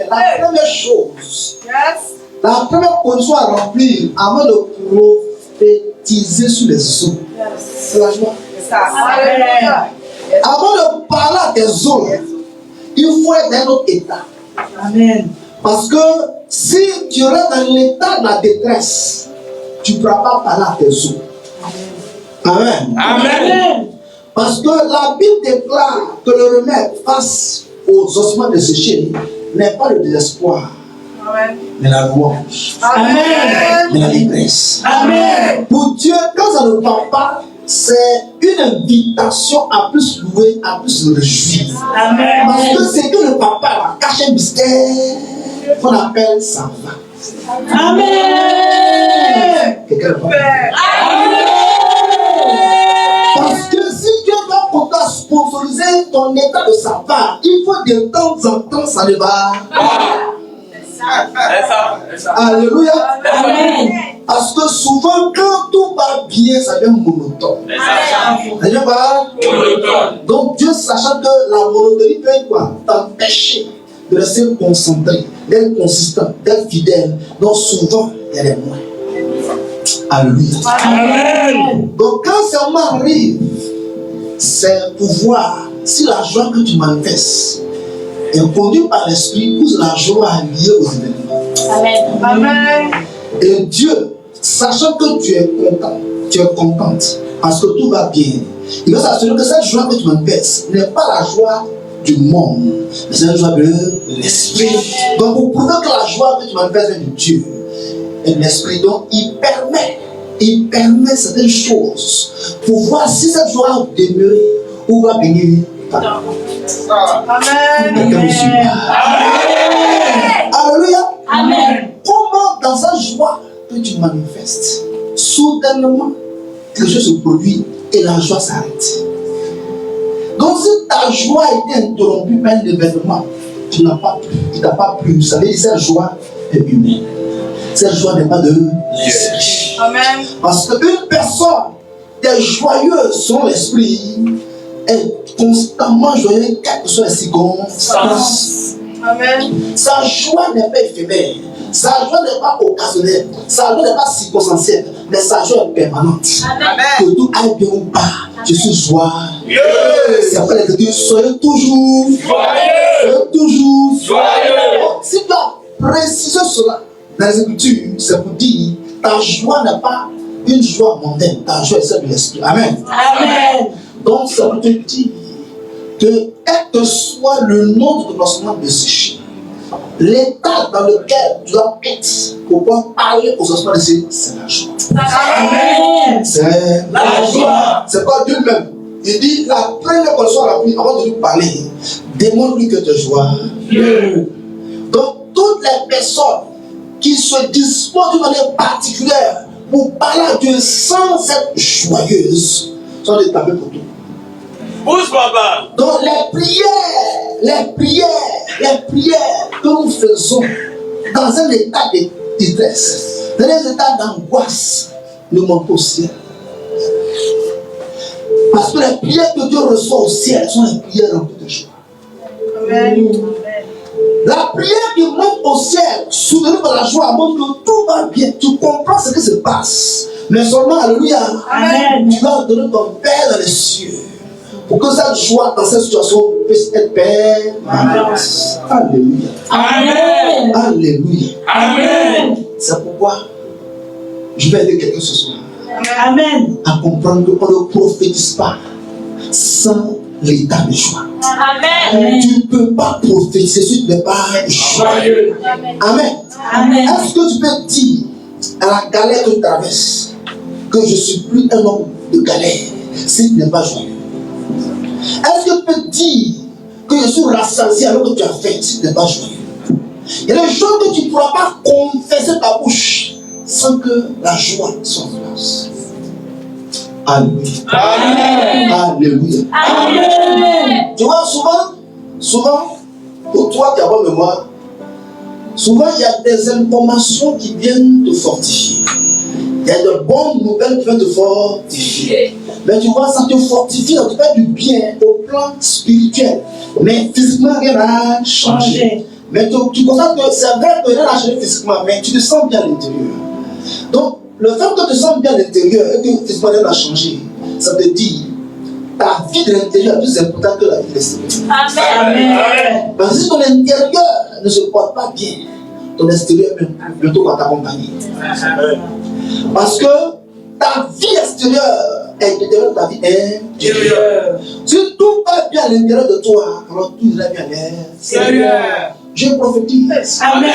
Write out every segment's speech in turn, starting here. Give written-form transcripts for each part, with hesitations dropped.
La première chose, la première condition à remplir avant de prophétiser sur les eaux, c'est la joie. Avant de parler à tes eaux, il faut être dans un autre état. Amen. Parce que si tu restes dans l'état de la détresse, tu ne pourras pas parler à tes eaux. Amen. Amen. Parce que la Bible déclare que le remède face aux ossements desséchés n'est pas le désespoir, amen, mais la louange, amen, mais la détresse. Amen. Pour Dieu, quand ça ne parle pas, c'est une invitation à plus louer, à plus se réjouir. Amen. Parce que c'est que le papa cache un mystère qu'on appelle sa va. Amen. Quelqu'un le parle. Amen. Parce que si Dieu doit pouvoir sponsoriser ton état de sa part, il faut de temps en temps ça le va. C'est ça. Alléluia. Amen. Parce que souvent, quand tout va bien, ça devient monotone. Ça devient pas monotone. Donc Dieu, sachant que la monotonie peut être quoi? T'empêcher de rester concentré, d'être consistant, d'être fidèle. Donc souvent, il y a des moyens. Alléluia. Amen. Donc quand ça m'arrive, c'est pour voir si la joie que tu manifestes est conduite par l'esprit ou la joie liée aux événements. Amen. Amen. Et Dieu, sachant que tu es content, tu es contente parce que tout va bien, il va s'assurer que cette joie que tu manifestes n'est pas la joie du monde, mais c'est la joie de l'esprit. Donc pour prouver que la joie que tu manifestes est de Dieu et de l'esprit, donc il permet certaines choses pour voir si cette joie va demeurer ou va venir. Amen. Alléluia. Amen. Comment dans cette joie que tu manifestes, soudainement, quelque chose se produit et la joie s'arrête. Donc si ta joie a été interrompue par un événement, tu n'as pas plu, il n'a pas plu. Vous savez, cette joie est humaine. Cette joie n'est pas de l'esprit. Amen. Parce qu'une personne qui est joyeuse selon l'esprit est constamment joyeuse, quelles que soient les circonstances. Amen. Sa joie n'est pas éphémère. Sa joie n'est pas occasionnelle. Sa joie n'est pas circonstancielle. Mais sa joie est permanente. Amen. Que tout aille bien ou pas, je suis joyeux. C'est après l'écriture, soyez toujours joyeux. Soyez toujours joyeux. Si tu as précisé cela dans les Écritures, c'est pour dire ta joie n'est pas une joie mondaine, ta joie est celle de l'esprit. Amen. Amen. Donc ça veut te dire que quel que soit le nom de ton lancement desséché, l'état dans lequel tu dois être pour pouvoir parler aux ossements desséchés, c'est la joie. Amen. C'est la joie. C'est pas Dieu même. Il dit la première condition à la vie avant de lui parler, démontre-lui que tu es joyeux. Donc toutes les personnes qui se disposent d'une manière particulière pour parler à Dieu sans être joyeuse sont des tableaux pour tout. Pousse, papa. Donc les prières que nous faisons dans un état de détresse, dans un état d'angoisse, ne montent pas au ciel. Parce que les prières que Dieu reçoit au ciel sont les prières remplies de joie. Amen. La prière qui monte au ciel, soutenue par la joie, montre que tout va bien. Tu comprends ce qui se passe. Mais seulement, alléluia, amen, tu vas donner ton Père dans les cieux. pour que cette joie dans cette situation puisse être permanente. Alléluia. Amen. Alléluia. Amen. C'est pourquoi je vais aider quelqu'un ce soir Amen. à comprendre qu'on ne prophétise pas sans l'état de joie. Amen. Tu ne peux pas prophétiser si tu n'es pas joyeux. Amen. Amen. Est-ce que tu peux dire à la galère que tu traverses que je ne suis plus un homme de galère si tu n'es pas joyeux? Est-ce que tu peux dire que je suis rassasié alors que tu as faim si tu n'es pas joyeux? Il y a des choses que tu ne pourras pas confesser ta bouche sans que la joie soit en place. Alléluia. Amen. Alléluia. Amen. Tu vois, souvent, pour toi qui as bonne mémoire, souvent il y a des informations qui viennent te fortifier. Il y a de bonnes nouvelles qui viennent te fortifier. Mais tu vois, ça te fortifie, ça te fait du bien au plan spirituel. Mais physiquement, rien n'a changé. Mais tu constates que c'est vrai que rien n'a changé physiquement, mais tu te sens bien à l'intérieur. Donc, le fait que tu te sens bien à l'intérieur et que physiquement rien n'a changé, ça te dit ta vie de l'intérieur est plus importante que la vie de l'extérieur. Amen. Parce que si ton intérieur ne se porte pas bien, ton extérieur bientôt va t'accompagner. Parce que ta vie extérieure est différente de ta vie intérieure. Si tout va bien à l'intérieur de toi, alors tout ira bien à l'extérieur. Je prophétise Amen.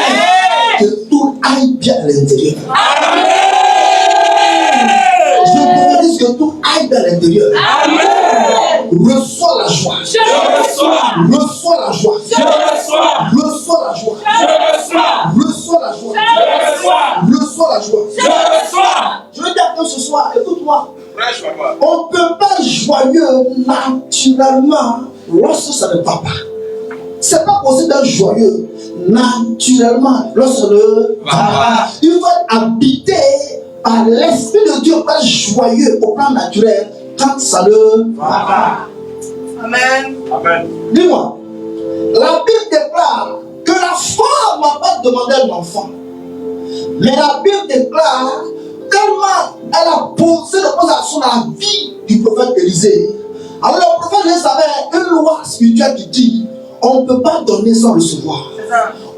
que tout aille bien à l'intérieur. Amen. Je prophétise que tout aille bien à l'intérieur. Amen. Reçois la joie. Je reçois. Reçois la joie. Je reçois. Reçois la joie. Je reçois. Reçois la joie. Je reçois. Reçois la joie. Je reçois. Je veux dire que ce soir, écoute-moi. On ne peut pas être joyeux naturellement lorsque ça ne va pas. C'est pas possible d'être joyeux naturellement lorsque ça ne va pas. Il faut être habité par l'Esprit de Dieu, pas joyeux au plan naturel quand ça ne va pas. Amen. Dis-moi, la Bible déclare que la femme n'a pas demandé un enfant. Mais la Bible déclare tellement elle a posé le poste à la vie du prophète Élisée. Alors le prophète Élisée avait une loi spirituelle qui dit on ne peut pas donner sans recevoir.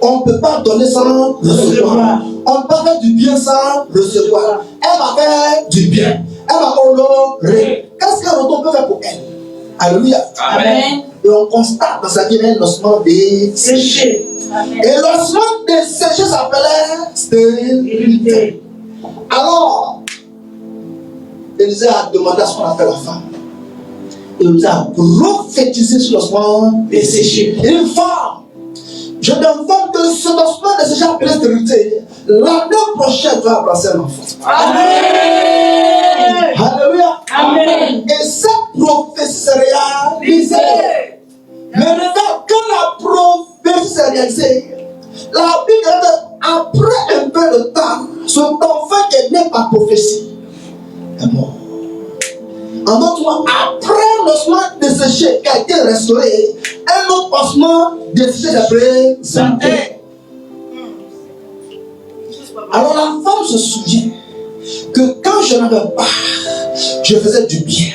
On ne peut pas donner sans recevoir. On ne peut pas faire du bien sans recevoir. Elle va faire du bien. Elle va honorer. Qu'est-ce qu'un retour peut faire pour elle? Alléluia. Amen. Et on constate dans sa vie un osement desséché. Et l'osement desséché s'appelait stérilité. Alors, Élisée a demandé à ce qu'on appelle la femme. Et Élisée a prophétisé sur l'osement desséché. Une femme, je t'informe que cet osement desséché appelé stérilité, l'année prochaine va placer un enfant. Amen. Alléluia. Amen. Et cette prophétie s'est réalisée. Mais regarde, quand la prophétie s'est réalisée, la Bible dit après un peu de temps, son enfant qui est né par prophétie est mort. En d'autres mots, après l'osement desséché qui a été restauré, un autre osement desséché est présenté. Alors la femme se souvient que quand je n'avais pas, je faisais du bien.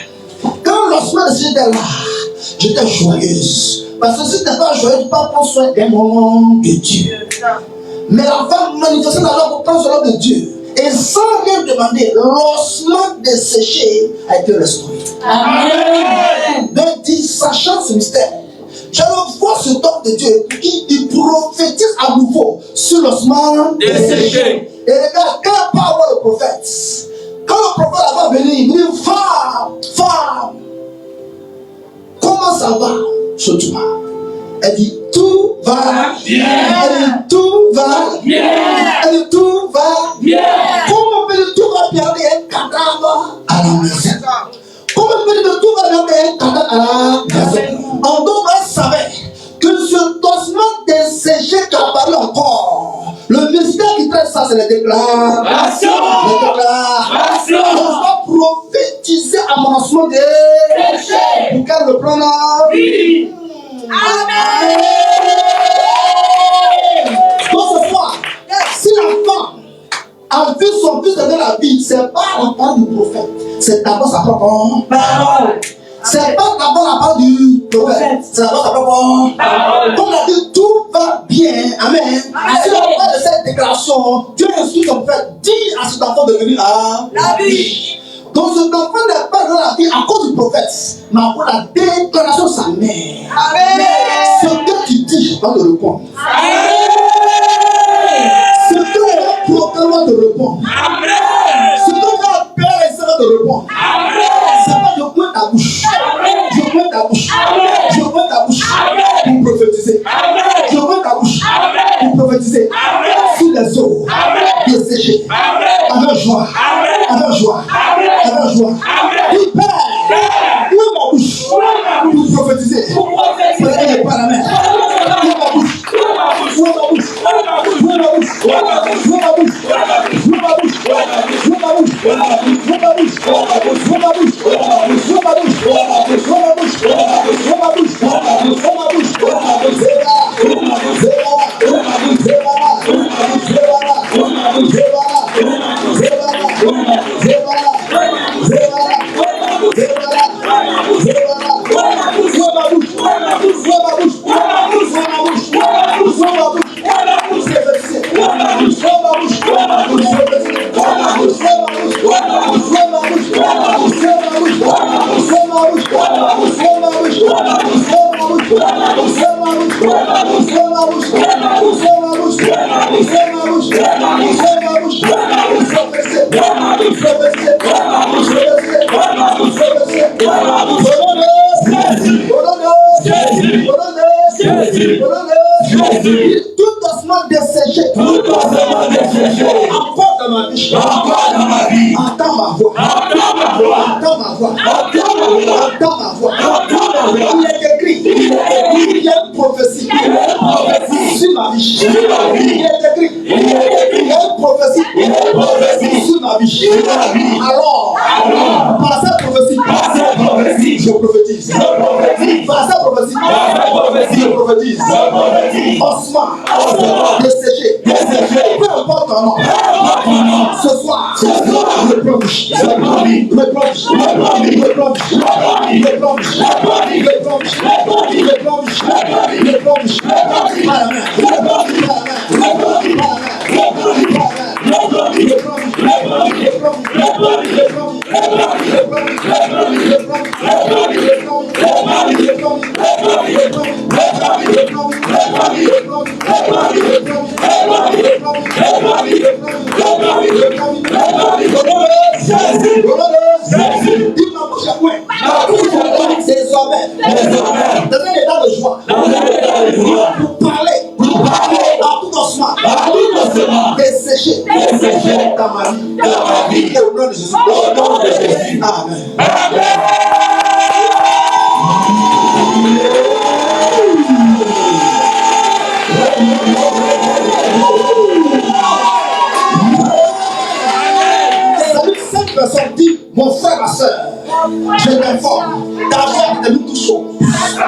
Quand l'osement desséché était là, j'étais joyeuse. Parce que si tu n'es pas joyeuse, tu ne peux pas prendre soin des moments de Dieu. Mais la femme manifestait la loi pour prendre soin de Dieu. Et sans rien demander, l'osement desséché a été restauré. Amen. Donc, dit, sachant ce mystère, je le vois ce homme de Dieu qui il prophétise à nouveau sur l'osement desséché. Et regarde, quand il parle le prophète, quand le prophète va venir, il dit femme, comment ça va chez toi? Elle dit tout va bien. Elle dit tout va Bien. Elle dit tout va Bien. Comment on peut dire tout va bien? Il y a un cadavre à la maison. Comment on peut dire que tout va bien? Il y a un cadavre à la maison. En d'autres, elle savait que ce dossement desséché qui a parlé encore, le mystère qui traite ça, c'est les déclarations. Les déclarations. On va prophétiser à mon osement desséché. Pour qu'elle le prenne en vie. Amen. Donc ce soir, si la femme a vu son fils donner la vie, c'est pas la parole du prophète, c'est d'abord sa propre parole. C'est pas d'abord la parole du prophète. C'est d'abord la parole. Comme on a dit, tout va bien. Amen. Si on parle de cette déclaration, Dieu instruit son prophète, dis à cet enfant de venir à la vie. Donc cet enfant n'est pas dans la vie à cause du prophète, mais à cause de la déclaration de sa mère. Amen. Ce que tu dis, va te répondre. Ce que tu proclames, va te répondre. Ce que tu as peur, ça va te répondre. C'est pas je pointe ta bouche. Je pointe ta bouche. Je pointe ta bouche pour prophétiser. Je pointe ta bouche pour prophétiser sur les eaux desséchées. Avec joie. Avec joie. Avec joie. Il Père, où est ma bouche pour prophétiser? Pour aller par la mer. Où est ma bouche? Où est ma bouche? Où est ma bouche? Où est ma bouche? Où est ma bouche? Où est ma bouche? Où est ma bouche? Où est ma bouche? Où est ma bouche? Où est ma bouche? Où est ma bouche? Où est ma bouche? Tout osement desséché, encore dans ma vie, entends ma voix, entends ma voix, entends ma voix. Il est écrit, il y a une prophétie sur ma vie. Il est écrit, il y a une prophétie sur ma vie. Alors, par cette prophétie, je prophétise. Par cette prophétie, je prophétise. Osman, desséché, peu importe ton nom. Ce soir, je plonge, dans un état de joie, pour parler, à tout doucement, dessécher dans ma vie, au nom de Jésus. Amen. Cette personne dit, mon frère, ma soeur, je t'informe, ta joie devient tout chaud. Ta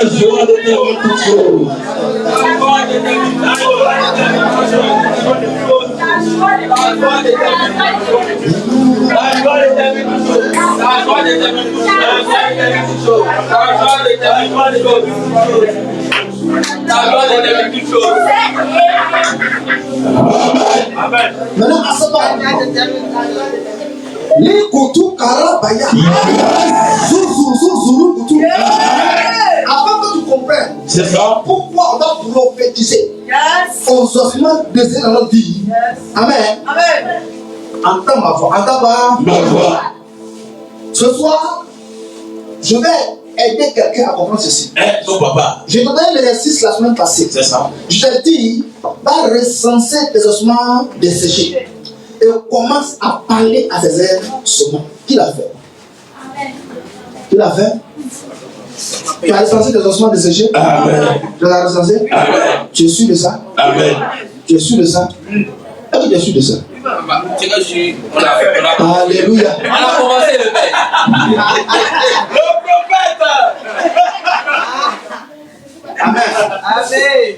joie devient tout chaud. Maintenant, à ce moment, les Koutou Karabaya, Zouzou Koutou. Avant que tu comprennes, c'est ça. Pourquoi on doit prophétiser aux ossements décédés dans notre vie. Amen. Amen. Entends ma voix. Entends ma voix. Ce soir, je vais aider quelqu'un à comprendre ceci. Ton papa. J'ai donné l'exercice la semaine passée. C'est ça. Je t'ai dit, va recenser tes ossements desséchés. Et on commence à parler à ces êtres saumons. Qui l'a fait? Qui l'a fait? Tu as recensé tes ossements desséchés? Amen. Tu as recensé? Amen. Tu es sûr de ça? Amen. Tu es sûr de ça? Est-ce que tu es sûr de ça? C'est que je suis. On a fait. Alléluia. On a commencé le père. Le prophète. Amen.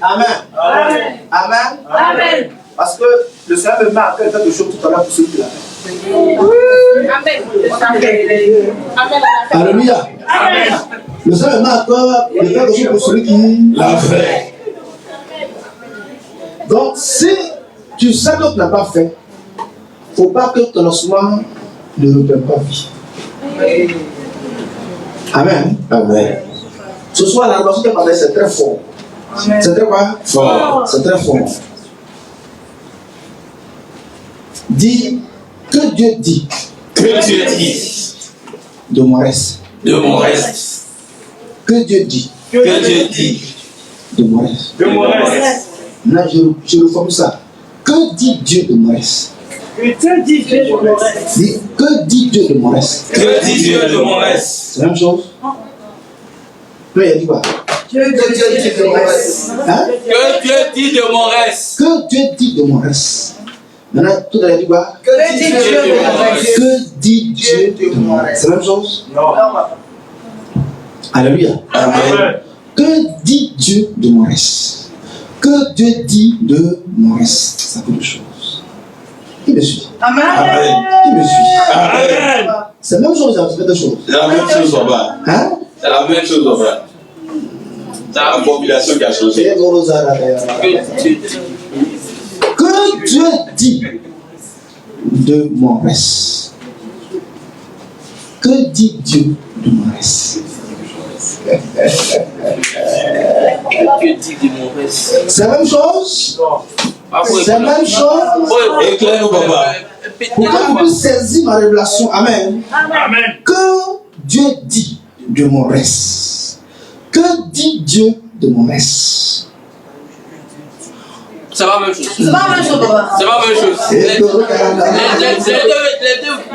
Amen. Amen. Amen. Amen. Parce que le Seigneur me met à faire quelque chose tout à l'heure pour ceux qui l'a fait. Alléluia. Le Seigneur m'a à toi de faire quelque chose pour celui qui l'a fait. Donc, si tu sais que tu n'as pas fait, il ne faut pas que ton lancement ne reprenne pas vie. Amen. Amen. Ce soir, la relation que tu as parlé, c'est très fort. C'est très quoi? Fort. C'est très fort. Dis que Dieu dit Que Dieu dit de mon reste. de mon reste. Que Dieu dit Que Dieu dit de mon reste. de mon reste. Là, je reforme ça. Que dit Dieu de mon reste? Dis, que dit Dieu de mon reste? Que dit Dieu de mon reste? C'est la même chose. Là, il a dit quoi? Que Dieu dit de mon reste. Hein? Que Dieu dit de mon reste. Que Dieu dit de mon reste. Maintenant, tout à l'heure, il dit quoi? Que dit Dieu de mon reste. Que dit Dieu de mon reste? C'est la même chose. Alléluia. Amen. Que dit Dieu de mon reste? Que Dieu dit de mon reste? Ça fait deux choses. Qui me suit? Amen. Amen. Qui me suit? Amen. C'est la même chose, ça fait deux choses. C'est la même chose en bas. Hein? C'est la même chose en bas. C'est la formulation qui a changé. Que Dieu dit de mon reste? Que dit Dieu de mon reste? Que dit de mon reste? C'est la même chose. C'est la même chose. Éclaire-nous, papa. Pour que vous puissiez saisir ma révélation. Amen. Amen. Que Dieu dit de mon reste? Que dit Dieu de mon reste? C'est pas la même chose. C'est pas la même chose, papa. C'est pas la même chose.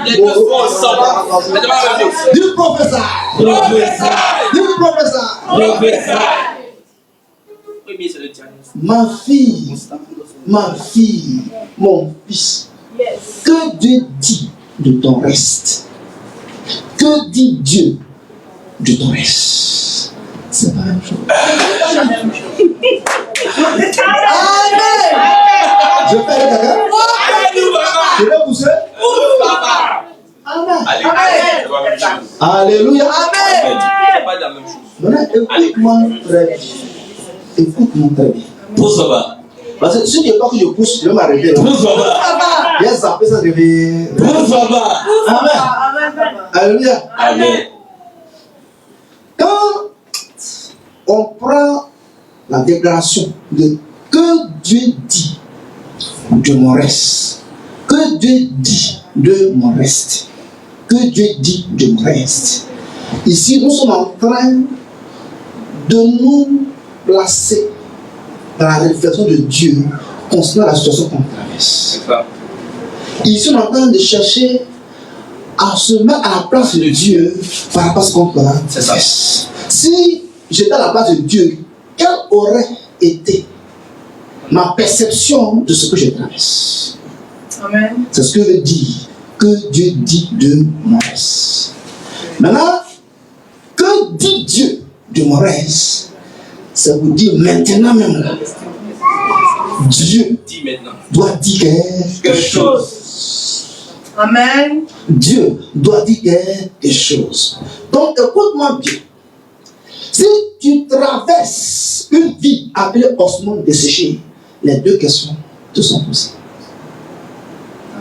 Les deux sont ensemble. Mais c'est pas la même chose. Du professeur. Du professeur. Premier, c'est le diagnostic. Ma fille, mon fils. Que Dieu dit de ton reste? Que dit Dieu de ton reste? C'est pas la même chose. Amen. Je fais le caca. Je vais pousser. Amen. Allez, c'est pas la même chose. Alléluia. Amen. C'est pas la même chose. Maintenant, écoute-moi très bien. Écoute-moi très bien. Pousse là-bas. Parce que si je n'ai pas que je pousse, je vais m'arrêter là. Pousse là-bas. Papa. Bien zappé, ça devait. Pousse là-bas. Amen. Amen, papa. Alléluia. Amen. Quand on prend la déclaration de que Dieu dit de mon reste, que Dieu dit de mon reste, que Dieu dit de mon reste, ici nous sommes en train de nous placer dans la réflexion de Dieu concernant la situation qu'on traverse. C'est ça. Ici on est en train de chercher à se mettre à la place de Dieu par rapport à ce qu'on traverse. Si j'étais à la place de Dieu, quelle aurait été ma perception de ce que je traverse? Amen. C'est ce que veut dire que Dieu dit de mon reste. Maintenant, que dit Dieu de mon reste? Ça vous dit maintenant même là. Dieu Dis maintenant. doit dire quelque chose. Amen. Dieu doit dire quelque chose. Donc écoute-moi bien. Si tu traverses une vie appelée osmose desséchée, les deux questions te sont posées.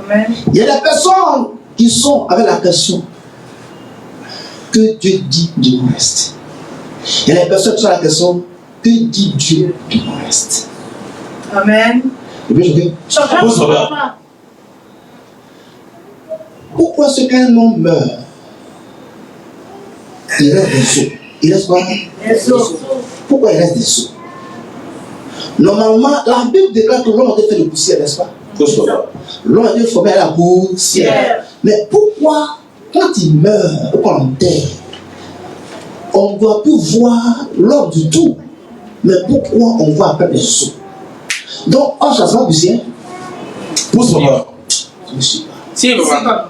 Amen. Il y a des personnes qui sont avec la question que Dieu dit de mon reste. Il y a des personnes qui sont avec la question que dit Dieu de mon reste. Amen. Et puis je dis, Pousse là-bas. pourquoi ce qu'un homme meurt, il reste des os? Il reste quoi? Pourquoi il reste des os? Normalement, la Bible déclare que l'homme a été fait de poussière, n'est-ce pas? Pousse là-bas. L'homme a été formé à la poussière. Mais pourquoi, quand il meurt, quand on enterre, on ne doit plus voir l'homme du tout? Mais pourquoi on voit après les os? Donc, on chasse la poussière. Pousse là-bas. Je ne sais pas. Si, papa.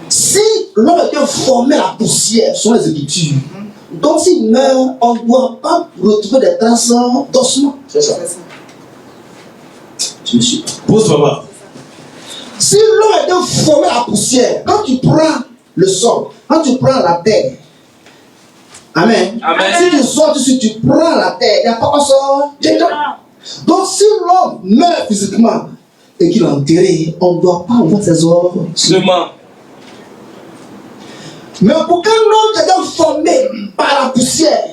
Si l'homme a été formé à la poussière sur les Écritures, donc s'il meurt, on ne doit pas retrouver des traces d'ossements. C'est ça. Je ne suis pas. Pousse là-bas. Si l'homme était formé à la poussière, quand tu prends le sol, quand tu prends la terre, amen. Amen. Si tu sors dessus, tu prends la terre, il n'y a pas un sort. Donc si l'homme meurt physiquement et qu'il est enterré, on ne doit pas envoyer ses ordres. Seulement. Mais pour qu'un homme qui est formé par la poussière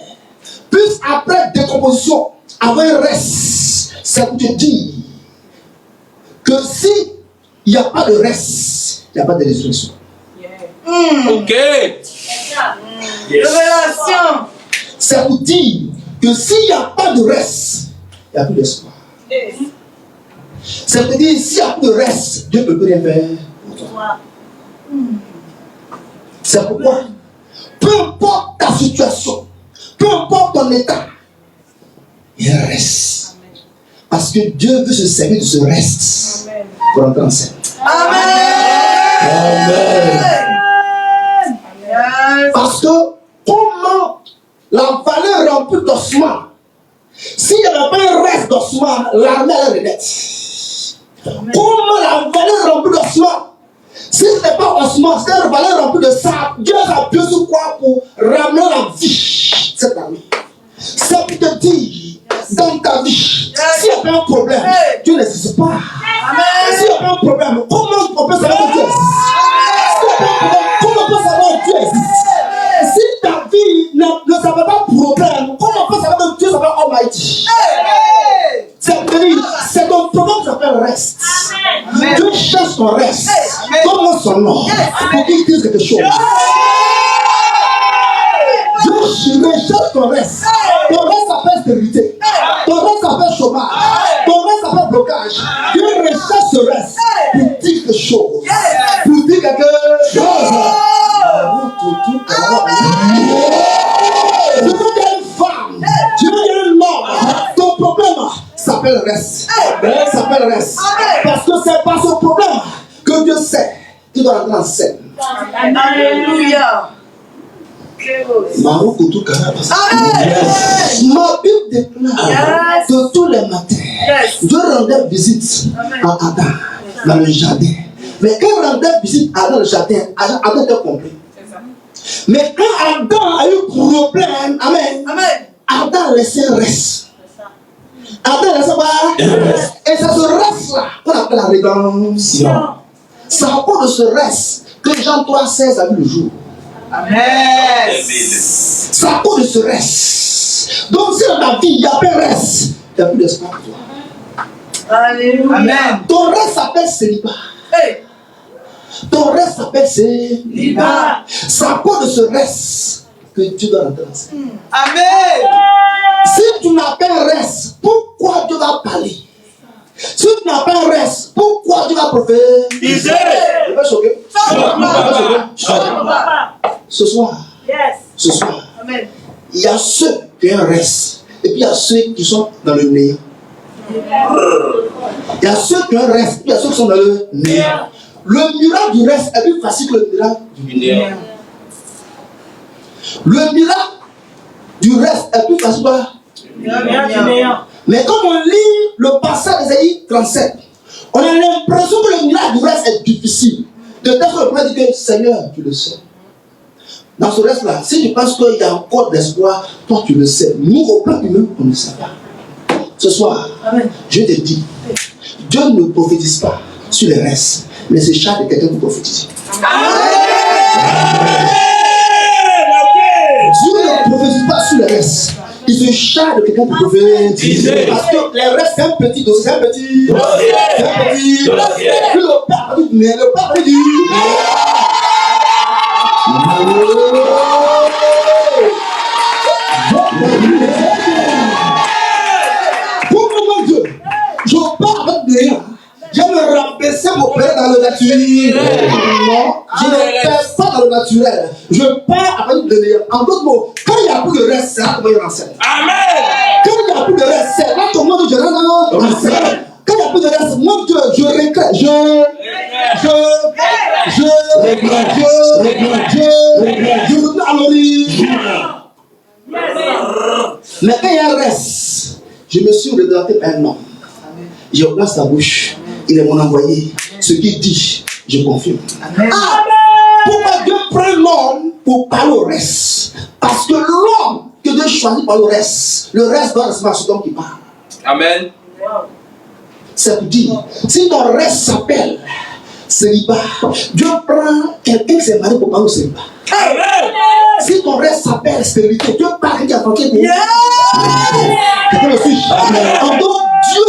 puisse après décomposition avoir un reste, ça veut dire que si il n'y a pas de reste, il n'y a pas de résurrection. Ok. Révélation. Ça veut dire que s'il n'y a pas de reste, il n'y a plus d'espoir. Ça veut dire s'il n'y a plus de reste, Dieu ne peut plus rien faire pour toi. C'est pourquoi, peu importe ta situation, peu importe ton état, il reste. Parce que Dieu veut se servir de ce reste pour entrer en scène. Amen. Parce que comment la vallée remplie d'ossements, s'il n'y avait pas un reste d'ossements, l'armée allait renaître. Comment la vallée remplie d'ossements, si ce n'est pas ossements, c'est une vallée remplie de sable, Dieu a besoin de quoi pour ramener la vie cette armée. Ça peut te dire dans ta vie, s'il n'y a pas un problème, Dieu n'existe pas. S'il n'y a pas un problème, comment on peut savoir que Dieu existe? Comment on peut savoir que Dieu existe? Si ta vie ne s'appelle pas problème, comment on peut savoir que Dieu s'appelle Almighty? C'est ton problème qui s'appelle reste. Dieu cherche ton reste. Donne-moi son nom pour qu'il dise quelque chose. Dieu recherche ton reste. Ton reste s'appelle stérilité. Ton reste s'appelle chômage. Ton reste s'appelle blocage. Dieu recherche ce reste pour dire quelque chose. Pour dire quelque chose. Dieu est une femme. Dieu est un homme. Ton problème s'appelle reste. S'appelle reste. Parce que c'est par ce problème que Dieu sait qu'il doit rentrer en scène. Alléluia. Ma Bible déclare que tous les matins, Dieu rendait visite à Adam dans le jardin. Mais quand il rendait visite à Adam dans le jardin, Adam était compris. Mais quand Adam a eu problème, amen, Adam laissait un reste. Adam laissait pas. Et c'est ce reste-là qu'on appelle la rédemption. C'est à cause de ce reste que Jean 3,16 a vu le jour. Amen. C'est à cause de ce reste. Donc si dans ta vie, il n'y a pas de reste, il n'y a plus d'espoir pour toi. Alléluia. Amen. Ton reste s'appelle célibat. Ton reste s'appelle célibat. C'est à cause de ce reste que tu dois rentrer en scène. Amen. Si tu n'as pas un reste, pourquoi tu vas parler? Si tu n'as pas un reste, pourquoi tu vas prophétiser? Je vais choquer. Ce soir, Amen. il y a ceux qui ont un reste, et puis il y a ceux qui sont dans le néant. Il y a ceux qui ont un reste, et puis il y a ceux qui sont dans le néant. Le miracle du reste est plus facile que le miracle du néant. Le miracle du reste est plus facile que le néant. Mais quand on lit le passage d'Ésaïe 37, on a l'impression que le miracle du reste est difficile. De telle sorte que le dit que Seigneur, tu le sais. Dans ce reste-là, si tu penses qu'il y a encore d'espoir, toi tu le sais. Nous, au plan humain, on ne sait pas. Ce soir, je te dis, Dieu ne prophétise pas sur les restes, mais c'est charge de quelqu'un pour prophétiser. Dieu ne prophétise pas sur les restes. Il se charge de quelqu'un pour prophétiser. Parce que les restes, c'est un petit dossier, c'est un petit dossier. Puis le père dit, mais le père dit, pour mon Dieu, je pars avec rien. Je me remplacer mon père dans le naturel. Non, je ne perds pas dans le naturel. Je pars avec de rien. En d'autres mots, quand il n'y a plus de reste, c'est là que je renseigne. Amen. Quand il n'y a plus de reste, c'est là que moi je rentre dans la scène. Quand il n'y a plus de reste, moi je regrette. Je retourne à l'origine. Mais quand il y a un reste, je me suis redressé par un homme. Je place la bouche. Il est mon envoyé. Ce qu'il dit, je confirme. Amen. Pourquoi Dieu prend l'homme pour parler au reste? Parce que l'homme que Dieu choisit par le reste doit recevoir ce homme qui parle. Amen. C'est pour dire, si ton reste s'appelle célibat, Dieu prend quelqu'un qui s'est marié pour parler au célibat. Amen. Si ton reste s'appelle stérilité, Dieu parle quelqu'un qui a manqué pour quelqu'un le fiche. Donc Dieu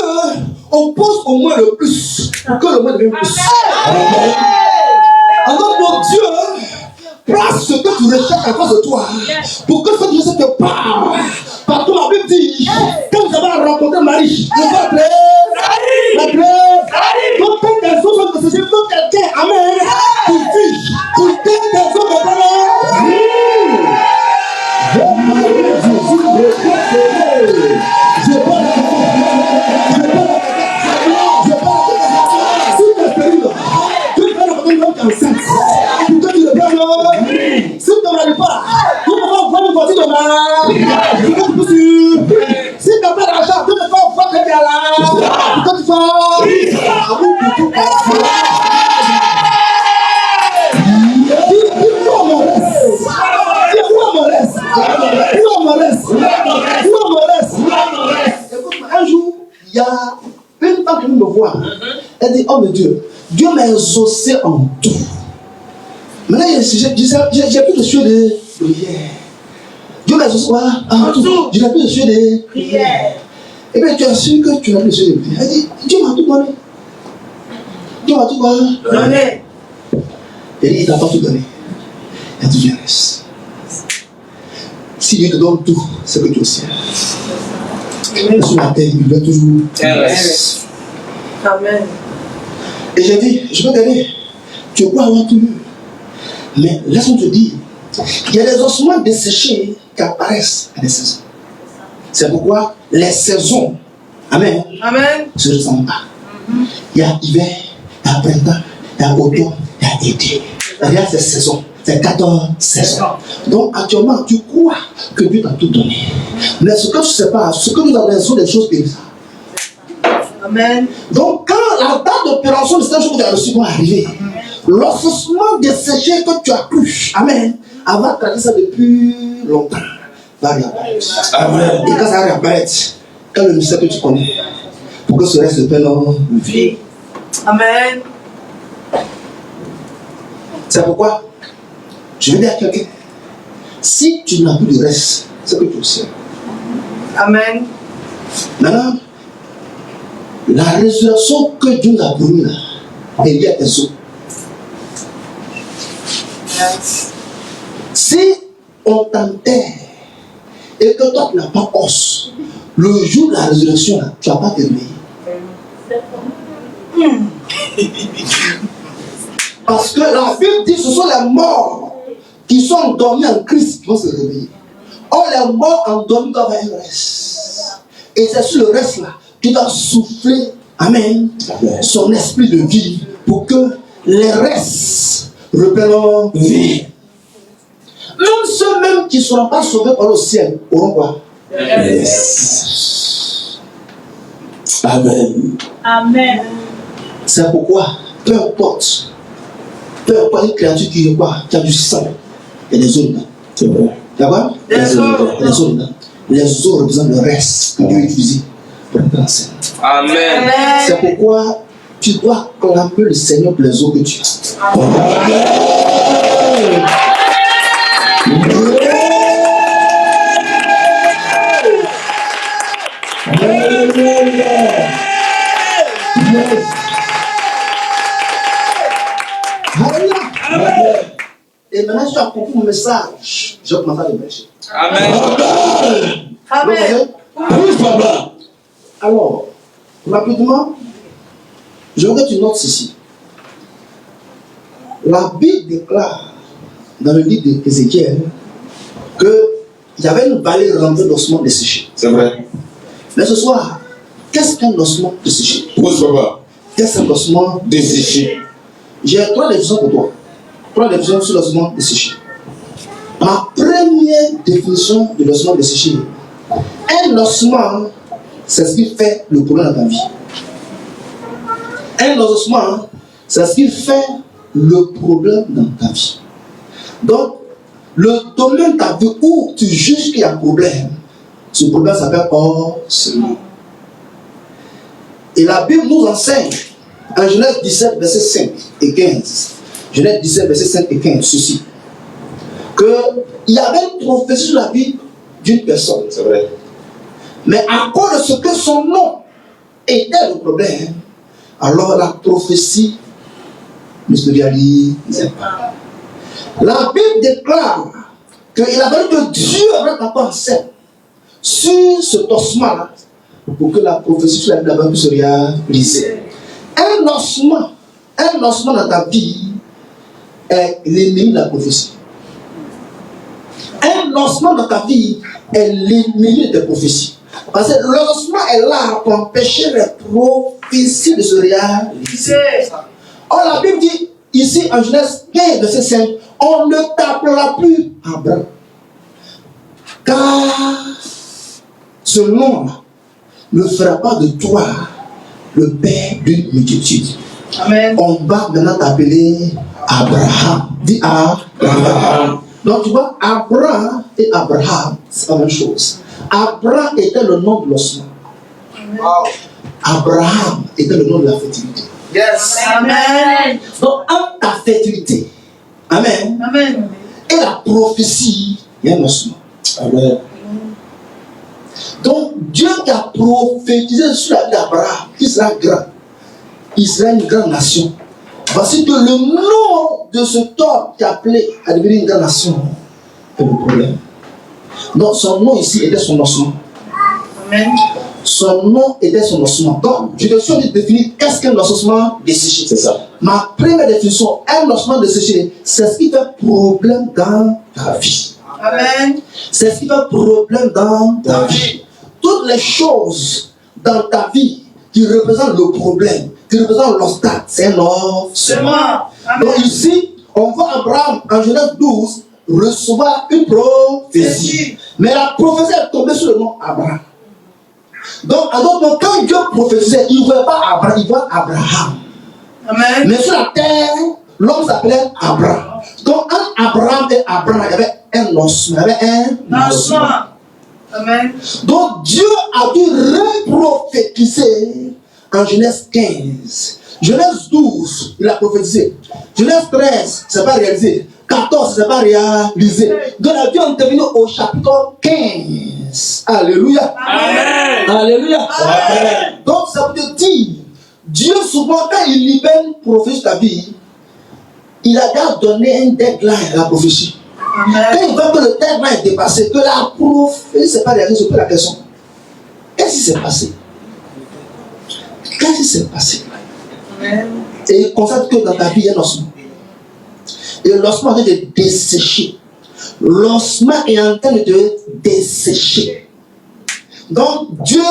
oppose au moins le plus pour que le moins devienne plus. Alors Dieu place ce que tu recherches à cause de toi pour que ce que Dieu te parle. Parce que la Bible dit, quand vous avez rencontré Marie, le peuple la grève, donc quand elles sont de ce pour quelqu'un, amen, pour fiche, pour quelqu'un elles sont de si tu n'arrives pas, tu ne vas pas voir une voiture de si tu n'as pas d'argent, tu ne vas pas voir que tu es là. Quand tu un jour, il y a une femme qui me voit. Elle dit, oh mon Dieu, Dieu m'a exaucé en tout. Maintenant, j'ai plus de sueur de prière. Dieu m'a exaucé en tout. Je n'ai plus de sueur de prière. Et bien, tu as su que tu n'as plus de sueur de prière. Elle dit, Dieu m'a tout donné. Dieu m'a tout donné. Elle dit, il t'a pas tout donné. Elle dit, viens, reste. Si Dieu te donne tout, c'est que tu es au ciel. Sur la terre, il doit toujours reste. Amen. Et j'ai dit, je peux t'aider. Tu crois avoir tout eu. Mais laisse-moi te dire, il y a des ossements desséchés qui apparaissent à des saisons. C'est pourquoi les saisons, amen, se ressemblent pas. Il y a hiver, il y a printemps, il y a automne, il y a été. Regarde ces saisons, c'est 14 saisons. Donc actuellement, tu crois que Dieu t'a tout donné. Mais ce que tu ne sais pas, ce que nous avons sont des choses périssables. Amen. Donc quand la date d'opération de cette chose que tu as reçue va arriver, l'ossement desséché que tu as cru, amen, avant de traiter ça depuis longtemps, va réapparaître. Amen. Et quand ça va réapparaître, quand le mystère que tu connais, pour que ce reste de paix non vie. Amen. C'est pourquoi je vais dire à quelqu'un, si tu n'as plus de reste, c'est que tu es au ciel. Amen. Maintenant, la résurrection que Dieu nous a promis là, est liée à tes os. Si on t'enterre et que toi tu n'as pas os, le jour de la résurrection, là, tu ne vas pas te réveiller. Parce que la Bible dit que ce sont les morts qui sont endormis en Christ qui vont se réveiller. Or, les morts endormis doivent avoir un reste. Et c'est sur le reste là, tu dois souffler, amen, son esprit de vie pour que les restes reprennent vie. Même ceux-mêmes qui ne seront pas sauvés par le ciel auront quoi? Yes. Amen. Amen. C'est pourquoi, peu importe une créature qui est quoi, qui a du sang, il y a des os dedans. C'est vrai. D'accord? Il y a des os dedans. Les os représentent le reste que Dieu utilise pour entrer en scène. Amen. C'est pourquoi tu dois clamer le Seigneur pour les os que tu as. Amen. Et maintenant, tu as compris mon message. Je vais commencer à le prêcher. Amen. Amen. Alors, rapidement, je veux que tu notes ceci. La Bible déclare dans le livre d'Ézéchiel qu'il y avait une vallée remplie d'ossements desséchés. C'est vrai. Mais ce soir, qu'est-ce qu'un ossement desséché? Qu'est-ce qu'un ossement Desséché. J'ai 3 définitions pour toi. 3 définitions sur l'ossement desséché. Ma première définition de l'ossement desséché, un ossement, c'est ce qui fait le problème dans ta vie. Un osement, c'est ce qui fait le problème dans ta vie. Donc, le domaine de ta vie où tu juges qu'il y a un problème, ce problème s'appelle osement. Et la Bible nous enseigne, en Genèse 17, versets 5 et 15, Genèse 17, versets 5 et 15, ceci, qu'il y avait une prophétie sur la vie d'une personne. C'est vrai. Mais à cause de ce que son nom était le problème, alors la prophétie ne se réalisait pas. La Bible déclare qu'il a fallu que Dieu mette encore en scène sur cet osement-là pour que la prophétie sur la vie d'Abraham puisse se réaliser. Un osement dans ta vie est l'ennemi de la prophétie. Un osement dans ta vie est l'ennemi de tes prophéties. Parce que l'osement est là pour empêcher les prophéties de se réaliser. Or, la Bible dit ici en Genèse 15, verset 5, on ne t'appellera plus Abraham. Car ce nom-là ne fera pas de toi le père d'une multitude. Amen. On va maintenant t'appeler Abraham. Dis Abraham. Donc tu vois, Abraham et Abraham, c'est la même chose. Abraham était le nom de l'osement. Abraham était le nom de la fertilité. Yes. Amen. Donc, entre ta fertilité, amen, Amen. et la prophétie, il y a un osement. Amen. Donc, Dieu qui a prophétisé sur la vie d'Abraham, qui sera grand, il sera une grande nation. Voici que le nom de cet homme qui a appelé à devenir une grande nation est le problème. Donc, son nom ici était son osement. Amen. Son nom était son osement. Donc, je te suis de définir qu'est-ce qu'un osement desséché. C'est ça. Ma première définition, un osement desséché, c'est ce qui fait problème dans ta vie. Amen. C'est ce qui fait problème dans ta vie. Toutes les choses dans ta vie qui représentent le problème, qui représentent l'obstacle, c'est un osement. Donc ici, on voit Abraham en Genèse 12 recevoir une prophétie. Mais la prophétie est tombée sur le nom Abraham. Donc, en d'autres mots, quand Dieu prophétisait, il ne voyait pas Abraham, il voit Abraham. Amen. Mais sur la terre, l'homme s'appelait Abraham. Donc, entre Abraham et Abraham, il y avait un osement, il y avait un osement. Amen. Donc, Dieu a dû reprophétiser en Genèse 15. Genèse 12, il a prophétisé. Genèse 13, ce n'est pas réalisé. 14, ce n'est pas réalisé. Donc, la Dieu est intervenu au chapitre 15. Alléluia. Amen. Alléluia. Amen. Donc, ça veut dire, Dieu, souvent, quand il libère une prophétie de ta vie, il a déjà donné un deadline à la prophétie. Amen. Quand il voit que le deadline est dépassé, que la prophétie n'est pas réalisée, je pose la question. Qu'est-ce qui s'est passé? Qu'est-ce qui s'est passé? Amen. Et il constate que dans ta vie, il y a un osement. Et l'osement est en train de dessécher. L'osement est en train de dessécher. Donc, Dieu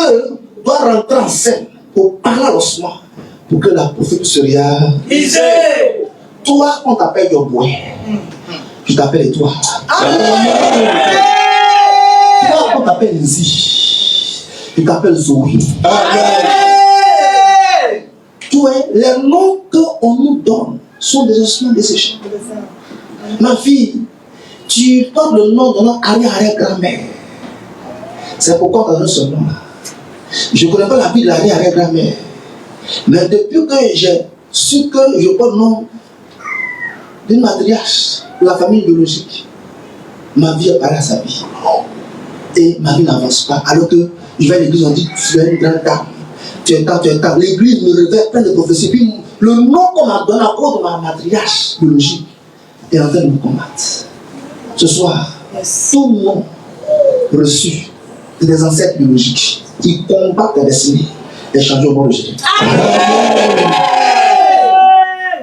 doit rentrer en scène pour parler à l'osement, pour que la prophétie se réalise. Toi, on t'appelle your boy. Je t'appelle toi. Toi, on t'appelle Nzi. Je t'appelle Zoé. Toi, les noms qu'on nous donne sont des ossements desséchés. Ma fille, tu portes le nom de notre arrière-grand-mère. C'est pourquoi on a ce nom-là. Je ne connais pas la vie de l'arrière-grand-mère. Mais depuis que j'ai su que je porte le nom d'une matriarche de la famille biologique, ma vie est parée à sa vie. Et ma vie n'avance pas. Alors que je vais à l'église, on dit tu es une grande dame. Tu es temps. L'église me révèle plein de prophéties. Puis le nom qu'on m'a donné à cause de ma matriarche biologique est en train de me combattre. Ce soir, tout nom reçu des ancêtres biologiques qui combattent la destinée est changé au nom de Jésus.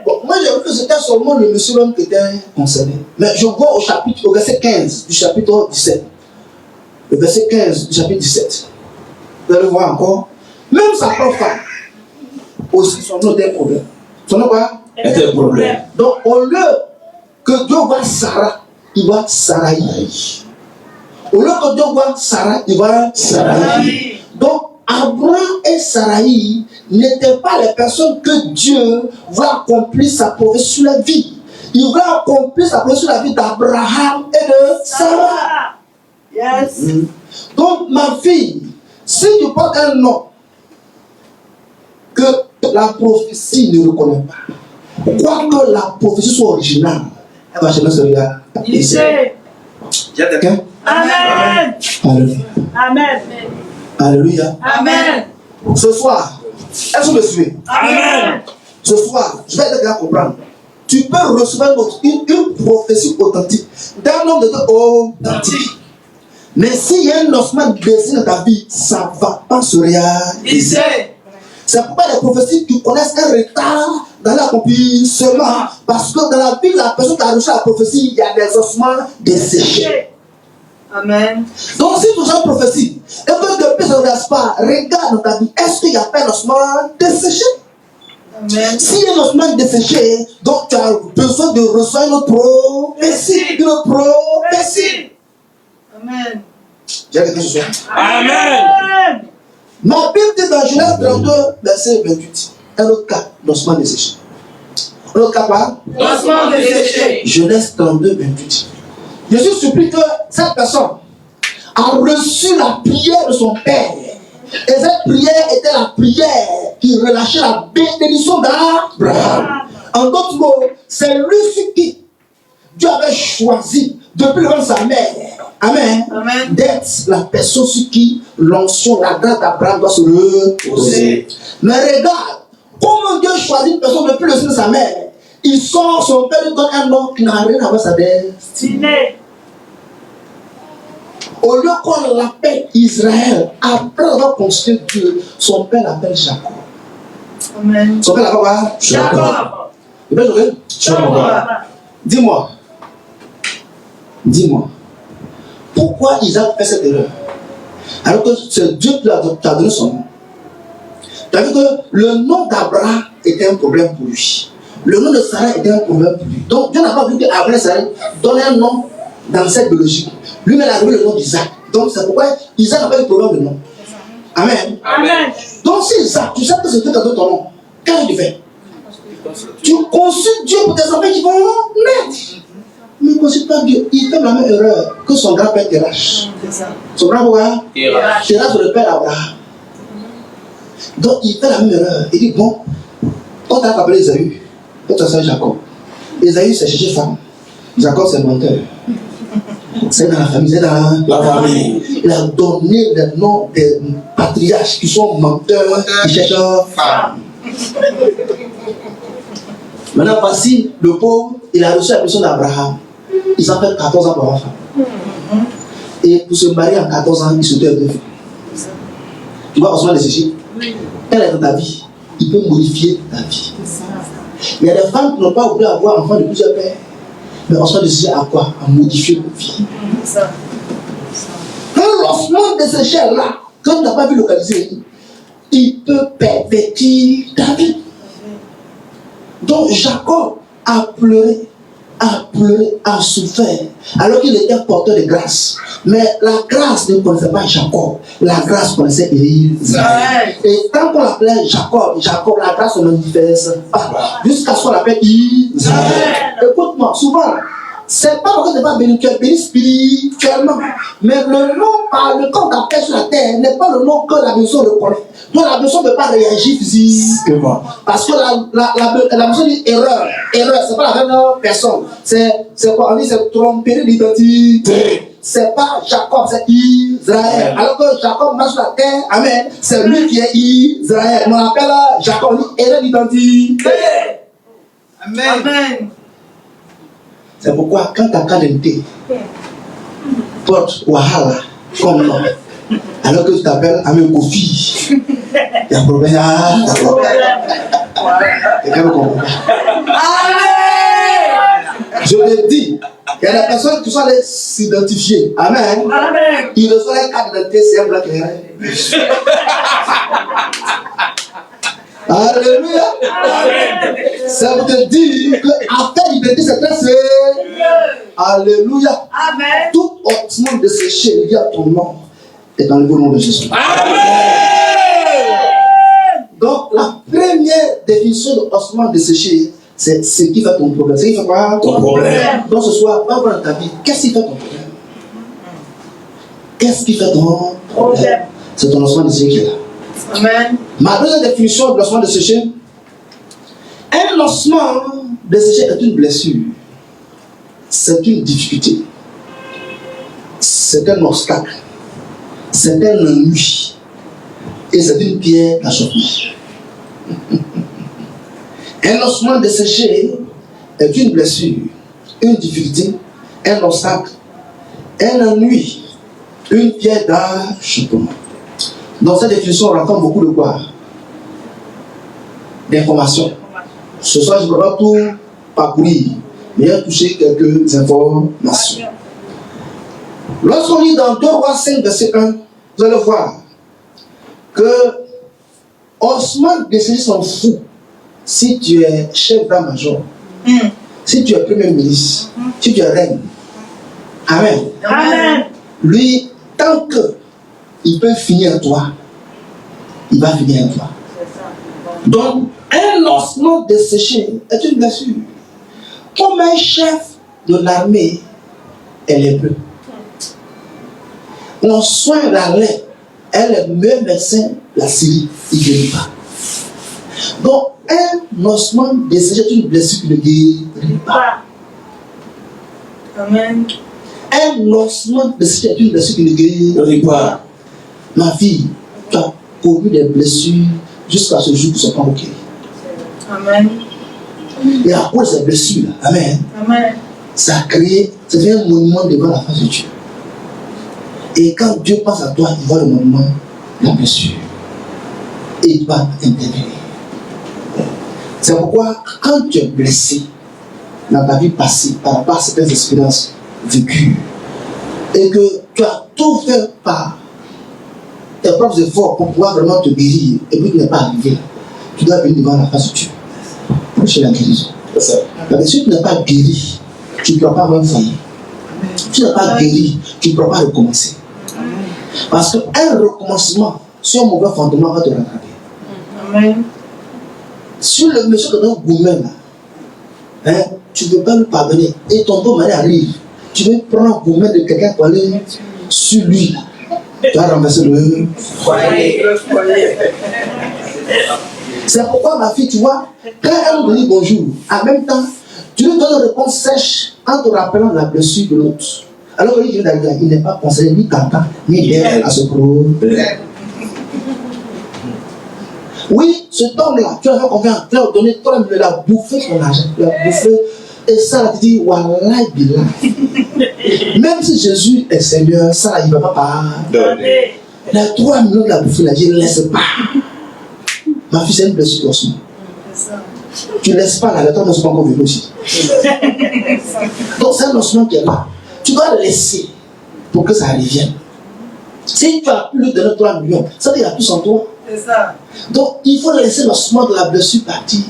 Bon, moi j'ai vu que c'était seulement le monsieur l'homme qui était concerné. Mais je vois au verset 15 du chapitre 17. Le verset 15 du chapitre 17. Vous allez voir encore. Même sa propre femme, aussi son nom était un problème. Son nom quoi? Était un problème. Donc au lieu que Dieu voit Sarah, il voit Sarai. Au lieu que Dieu voit Sarah, il voit Sarai. Donc Abraham et Sarai n'étaient pas les personnes que Dieu va accomplir sa promesse sur la vie. Il va accomplir sa promesse sur la vie d'Abraham et de Sarah. Yes. Donc, ma fille, si tu portes un nom que la prophétie ne reconnaît pas, quoique la prophétie soit originale, elle va jamais se regarder. Quelqu'un? Amen. Alléluia. Amen. Alléluia. Amen. Ce soir, est-ce que vous me suivez? Amen. Ce soir, je vais t'aider à comprendre. Tu peux recevoir une prophétie authentique d'un homme de Dieu authentique. Mais s'il y a un lancement de destin dans ta vie, ça ne va pas se réaliser. C'est pourquoi les prophéties, tu connais un retard dans l'accomplissement. Parce que dans la vie de la personne qui a reçu la prophétie, il y a des ossements desséchés. Amen. Donc si tu reçois une prophétie, et que depuis ça ne regarde pas, regarde dans ta vie, est-ce qu'il n'y a pas un ossement desséché? Amen. S'il y a un ossement desséché, donc tu as besoin de recevoir une autre prophétie. Une autre prophétie. Amen. J'ai quelqu'un ce soir. Amen. Ma Bible dit dans Genèse 32, verset 28, un autre cas d'ossement desséché. Un autre cas quoi? Ossements desséchés. Genèse 32, 28. Jésus supplie que cette personne a reçu la prière de son Père. Et cette prière était la prière qui relâchait la bénédiction d'Abraham. En d'autres mots, c'est lui sur qui Dieu avait choisi depuis le ventre de sa mère. Amen. Amen. D'être la personne sur qui l'onction, la grâce d'Abraham doit se reposer. Mais regarde, comment Dieu choisit une personne depuis le sein de sa mère. Il sort, son père lui donne un nom qui n'a rien à voir avec sa destinée. Au lieu qu'on l'appelle Israël, après avoir construit Dieu, son père l'appelle Jacob. Amen. Son père l'appelle quoi? Jacob. Il peut jouer? Dis-moi. Dis-moi. Pourquoi Isaac fait cette erreur? Alors que c'est Dieu qui t'a donné son nom. Tu as vu que le nom d'Abraham était un problème pour lui. Le nom de Sarah était un problème pour lui. Donc Dieu n'a pas voulu qu'Abraham et Sarah donnent un nom dans cette biologie. Lui, il a donné le nom d'Isaac. Donc c'est pourquoi Isaac n'a pas eu de problème de nom. Amen. Amen. Donc si Isaac, tu sais que c'est Dieu qui a donné ton nom, qu'est-ce que tu fais? Tu consultes Dieu pour tes enfants qui vont naître. Mais ne consulte pas Dieu. Il fait la même erreur que son grand-père Terach. Son grand-père Terach, c'est le père d'Abraham. Donc il fait la même erreur. Il dit bon, on t'a appelé Esaü, on t'a appelé Jacob. Esaü c'est chercher femme. Jacob c'est menteur. C'est dans la famille, c'est dans la famille. Il a donné le nom des patriarches qui sont menteurs, qui cherchent femme. Maintenant, voici le pauvre, il a reçu la personne d'Abraham. Il s'en fait 14 ans pour avoir femme. Et pour se marier en 14 ans, il se doit deux filles. Tu vois, Osman desséché. Elle est dans ta vie. Il peut modifier ta vie. Il y a des femmes qui n'ont pas voulu avoir enfant de plusieurs pères. Mais Osman desséché à quoi? À modifier leur vie. Quand l'osman desséché est là, quand tu n'as pas vu localiser, il peut pervertir ta vie. Donc Jacob a pleuré, a souffert, alors qu'il était porteur de grâce. Mais la grâce ne connaissait pas Jacob, la grâce connaissait Israël. Et tant qu'on l'appelait Jacob, la grâce ne manifeste pas, jusqu'à ce qu'on l'appelle Israël. Écoute-moi, souvent, c'est pas parce que tu n'es pas béni, tu es béni spirituellement. Mais le nom par le corps d'appel sur la terre n'est pas le nom que la maison reconnaît. Donc la personne ne peut pas réagir physiquement. Parce que la personne dit erreur. Erreur, c'est pas la même personne. C'est quoi? On dit c'est tromperie d'identité. C'est pas Jacob, c'est Israël. Alors que Jacob marche sur la terre, amen. C'est lui qui est Israël. On appelle Jacob, on dit erreur d'identité. Amen. Amen. C'est pourquoi quand ta qualité porte Wahala comme nom, alors que tu t'appelles Amen Kofi, il y a un problème. Quelqu'un me comprend? Je te dis, il y a des personnes qui sont allées s'identifier. Amen. Amen. Ils reçoivent les cartes d'identité, c'est un blanc qui est. Alléluia. Ça veut te dire que affaire d'identité, c'est très sérieux. Alléluia. Amen. Tout osement de séché lié à ton nom est dans le nom de Jésus. Amen. Donc, la première définition de ossements desséchés, c'est ce qui fait ton problème. C'est ce qui fait quoi? Ton problème. Donc, ce soir, va voir dans ta vie, qu'est-ce qui fait ton problème? Qu'est-ce qui fait ton problème? C'est ton ossement desséché qui est là. Amen. Ma deuxième définition de l'ossement desséché, un ossement desséché est une blessure, c'est une difficulté, c'est un obstacle, c'est un ennui et c'est une pierre d'achoppement. Un ossement desséché est une blessure, une difficulté, un obstacle, un ennui, une pierre d'achoppement. Dans cette définition, on raconte beaucoup de quoi? D'informations. Ce soir, je ne peux pas tout parcourir, mais j'ai touché quelques informations. Lorsqu'on lit dans 2 Rois 5, verset 1, vous allez voir que ossements desséchés sont fous si tu es chef d'état-major, si tu es premier ministre, si tu es reine. Amen. Amen. Lui, tant qu'il peut finir en toi, il va finir en toi. Donc, un ossement desséché est une blessure. Comme un chef de l'armée est lépreux. On soigne la lèpre. Elle est le meilleur médecin de la Syrie. Il ne guérit pas. Donc, un ossement desséché est une blessure qui ne guérit pas. Amen. Un ossement desséché est une blessure qui ne guérit pas. Ma fille, tu as connu des blessures jusqu'à ce jour qui ne sont pas OK. Amen. Et à cause de ces blessures, amen, Amen. ça a créé, ça fait un monument devant la face de Dieu. Et quand Dieu passe à toi, il voit le monument, la blessure. Et il va intervenir. C'est pourquoi, quand tu es blessé dans ta vie passée par rapport à certaines expériences vécues, et que tu as tout fait par tes propres efforts pour pouvoir vraiment te guérir, et puis tu n'es pas arrivé, tu dois venir devant la face de Dieu. Prêcher la guérison. Parce que si tu n'es pas guéri, tu ne pourras pas avoir failli. Si tu n'es pas guéri, tu ne pourras pas recommencer. Parce qu'un recommencement sur un mauvais fondement va te rattraper. Amen. Sur le monsieur de notre gourmet, hein, tu ne veux pas lui pardonner. Et ton beau mari arrive. Tu veux prendre un gourmet de quelqu'un pour aller sur lui. Tu vas renverser le foyer. C'est pourquoi, ma fille, tu vois, quand elle nous dit bonjour, en même temps, tu lui donnes une réponse sèche en te rappelant la blessure de l'autre. Alors que lui, il n'est pas conseillé, ni t'entend, ni l'air à ce problème. Oui, cet homme-là, tu as confiance, tu as donné 3 000, il a bouffé son argent, il a bouffé, et ça, tu dis, Wallah, Billah. Même si Jésus est Seigneur, ça, il ne va pas pardonner. Les 3 millions de la bouffée, il a dit, laisse pas. Ma fille, c'est une blessure d'ossement. Tu ne laisses pas là, les temps ne sont pas encore venus aussi. Donc, c'est un ossement qui est là. Tu dois le laisser pour que ça revienne. Si tu as plus de 3 millions, ça veut dire qu'il y a plus en toi. C'est ça. Donc, il faut laisser l'ossement de la blessure partir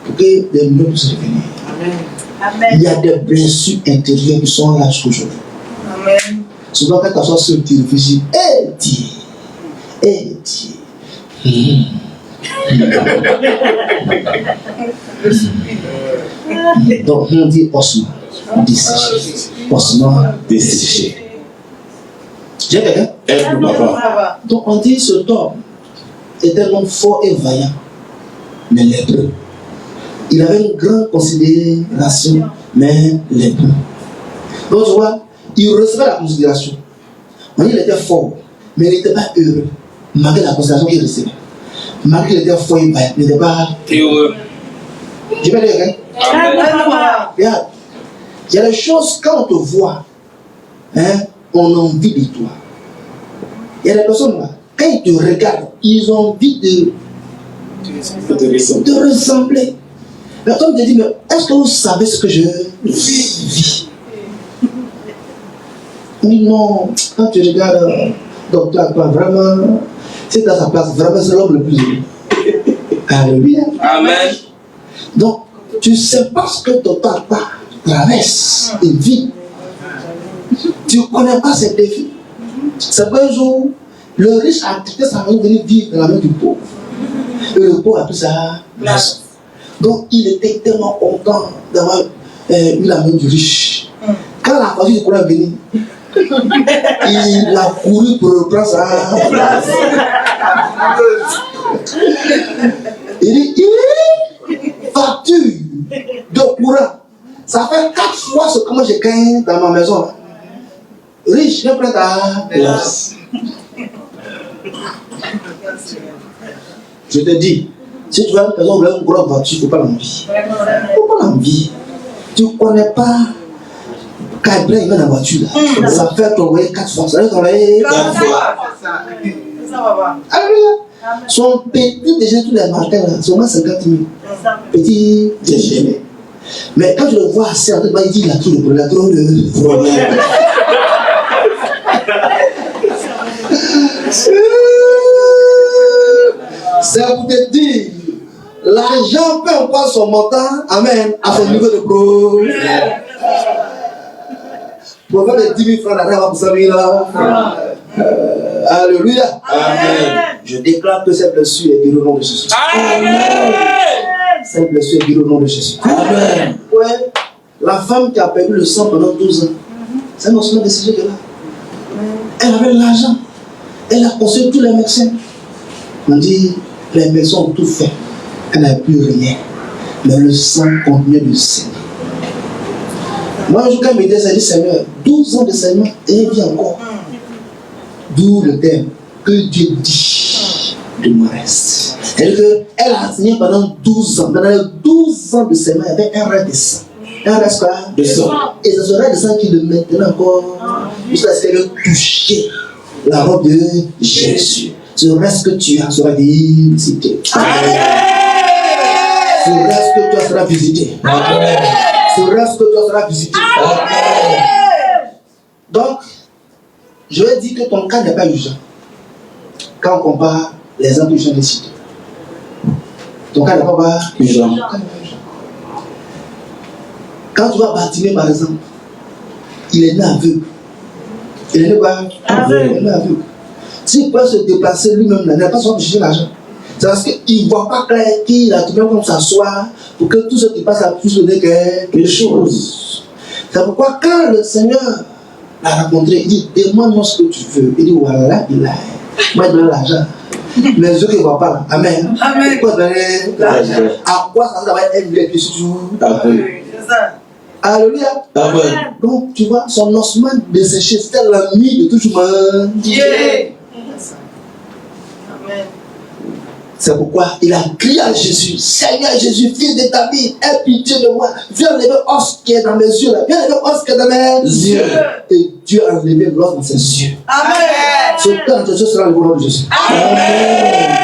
pour que les millions puissent revenir. Amen. Il y a des blessures intérieures qui sont là jusqu'aujourd'hui. Amen. Souvent, quand tu as seul, tu réfléchis. Dieu. Donc, on dit ossement desséché. Ossement desséché. J'ai quelqu'un? Aide-nous, papa. Donc, on dit ce homme était un homme fort et vaillant, mais lépreux. Il avait une grande considération, mais lépreux. Donc, tu vois, il recevait la considération. On dit qu'il était fort, mais il n'était pas heureux, malgré la considération qu'il recevait. Malgré qu'il était fort et vaillant, il n'était pas heureux. Je vais dire, Amen. regarde, il y a des choses, quand on te voit, hein, on a envie de toi. Il y a des personnes là, quand ils te regardent, ils ont envie de ressembler. La personne te dit, mais est-ce que vous savez ce que je vis? On dit non, quand tu regardes docteur, toi, vraiment, c'est dans sa place, vraiment c'est l'homme le plus heureux. Alléluia. Amen. Donc, tu ne sais pas ce que ton papa traverse et vit. Tu ne connais pas ses défis. C'est qu'un jour, le riche a quitté sa maison pour venir vivre dans la main du pauvre. Et Et le pauvre a pris sa place. Donc il était tellement content d'avoir eu la main du riche. Quand la voiture du courant est venue, il a couru pour reprendre sa place. Il dit, facture de courant. Ça fait 4 fois ce que moi j'ai gagné dans ma maison. Là. Riche, je prends ta place. Je te dis, si tu vas à une maison où il y a une grosse voiture, il ne faut pas l'envier. Il ne faut pas l'envier. Tu ne connais pas quand il prend la voiture. Là. Ça fait travailler 4 fois. Ça fait travailler 4 fois. Alléluia. Son petit déjeuner tous les matins, là, seulement 50 000. Petit déjeuner. Mais quand je le vois assis en train de il dit il a trop de problèmes. C'est pour te dire, l'argent peut encore son montant, amen, à son niveau de problème. Pour faire les 10 000 francs d'argent pour 100 000 là. Alléluia. Amen. Je déclare que cette blessure est guérie au nom de Jésus. Amen. Cette blessure est guérie au nom de Jésus. Amen. Ouais, la femme qui a perdu le sang pendant 12 ans, c'est un osement de ce sujet là. Elle avait l'argent. Elle a construit tous les médecins. On dit, les médecins ont tout fait. Elle n'a plus rien. Mais le sang continuait de saigner. Moi, un jour, quand il me dit, ça dit, Seigneur, 12 ans de saignement, et elle vit encore. D'où le terme que Dieu dit de mon reste. Elle a saigné pendant 12 ans. Pendant les 12 ans de saignement, il y avait un reste de sang. Un reste quoi? De sang. Et c'est ce reste de sang qui le maintenait encore jusqu'à ce qu'elle touche la robe de Jésus. Ce reste que tu as sera visité. Ce reste que tu as sera visité. Ce reste que tu as sera visité. Donc, je vais dire que ton cas n'est pas urgent. Quand on compare les gens que je viens de citer. Ton cas n'est pas urgent. Quand tu vas bâtir, par exemple, il est né aveugle. Il est né quoi? Aveugle. Il est né aveugle. S'il peut se déplacer lui-même, il n'a pas besoin de chercher l'argent. C'est parce qu'il ne voit pas clair qu'il a tout le monde comme s'asseoir pour que tout ce qui passe à puisse donner quelque chose. C'est pourquoi quand le Seigneur l'a rencontré, il dit, demande-moi ce que tu veux. Il dit, voilà, il a. Moi, je donne l'argent. Mais ceux qui ne voient pas, amen. Amen. Pourquoi donner l'argent? À quoi ça va être un surtout? Alléluia. Amen. Donc, tu vois, son osement desséché, c'était l'ami de tout le monde. Amen. C'est pourquoi il a crié à Jésus, Seigneur Jésus, fils de David, aie pitié de moi. Viens enlever l'os qui est dans mes yeux. Là. Viens enlever l'os qui est dans mes yeux. Et Dieu a enlevé l'os dans ses yeux. Amen. Ce temps de Jésus sera le nom de Jésus. Amen.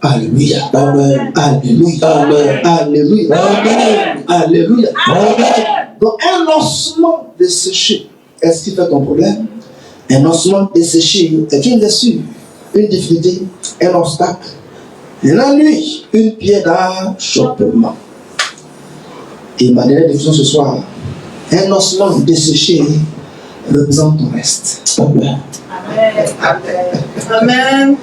Alléluia. Amen. Alléluia. Amen. Alléluia. Amen. Alléluia. Amen. Donc un osement desséché, est-ce qu'il fait ton problème? Un osement desséché est une blessure, une difficulté, un obstacle, un ennui, une pierre d'achoppement. Et ma dernière définition ce soir, un osement desséché représente ton reste. Amen. Amen.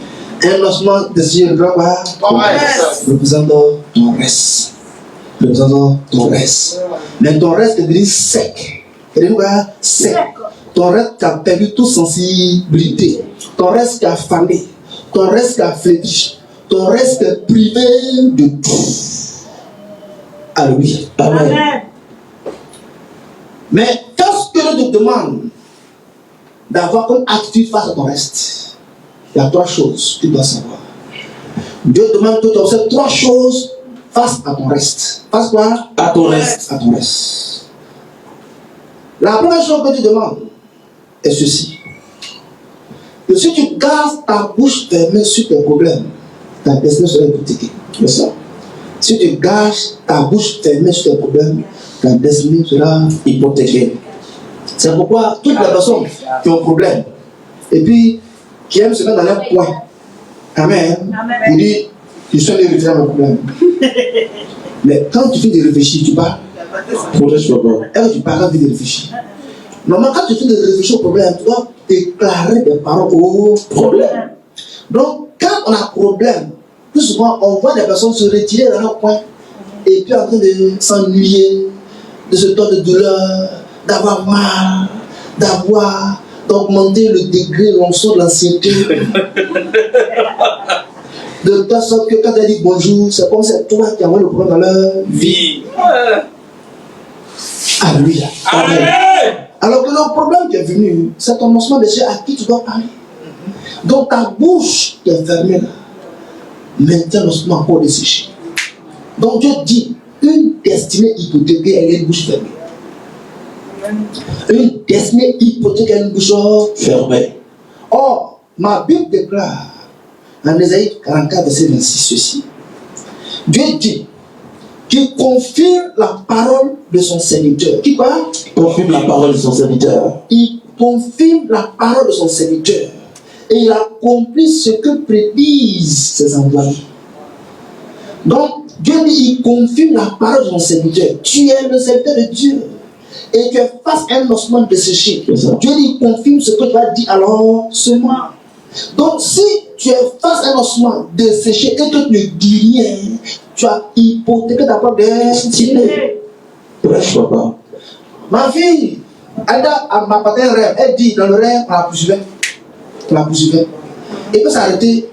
Un osement desséché représente ton reste. Représente ton reste. Mais ton reste est devenu sec. Sec. Ton reste qui a perdu toute sensibilité. Ton reste qui a fané. Ton reste qui a flétri. Ton reste qui est privé de tout. Alléluia. Amen. Mais qu'est-ce que Dieu te demande d'avoir comme attitude face à ton reste? Il y a 3 choses que tu dois savoir. Dieu te demande que tu observes 3 choses face à ton reste. Face quoi? À ton reste. À ton reste. La première chose que tu demandes est ceci. Que si tu gardes ta bouche fermée sur tes problèmes, ta destinée sera hypothéquée. C'est ça. Si tu gardes ta bouche fermée sur tes problèmes, ta destinée sera hypothéquée. C'est pourquoi toutes les personnes qui ont un problème et puis qui aiment se mettre dans leur coin, amen, vous dites, je suis allé réfléchir à mon problème. Mais quand tu finis de réfléchir, tu pars. Et tu pars quand tu finis de réfléchir. Normalement, quand tu finis de réfléchir au problème, tu dois déclarer des paroles au problème. Donc, quand on a un problème, plus souvent, on voit des personnes se retirer dans leur coin et puis en train de s'ennuyer, de se tordre de douleur, d'avoir mal, d'augmenter le degré, l'onction de l'ancienneté. De telle sorte que quand elle dit bonjour, c'est comme c'est toi qui envoie le problème dans leur vie. Alléluia. Amen. Alors que le problème qui est venu, c'est ton lancement de Dieu à qui tu dois parler. Donc ta bouche qui est fermée là, maintenant lancement encore desséché. Donc Dieu dit, une destinée hypothéquée, elle est une bouche fermée. Une destinée hypothéquée, elle est une bouche fermée. Or, ma Bible déclare, en Ésaïe 44, verset 26, ceci. Dieu dit qu'il confirme la parole de son serviteur. Qui quoi? Confirme la parole de son serviteur. Il confirme la parole de son serviteur. Et il accomplit ce que prédisent ses envoyés. Donc, Dieu dit, il confirme la parole de son serviteur. Tu es le serviteur de Dieu. Et tu es face à un osement desséché. Dieu dit, il confirme ce que tu as dit alors seulement. Donc, si tu es face à un osement desséché et que tu ne dis rien, tu as hypothéqué ta propre destinée. Prêche, papa. Ma fille, Ada m'a pas un rêve. Elle dit dans le rêve, on la poursuivait. On la poursuivait. Et puis s'arrêter.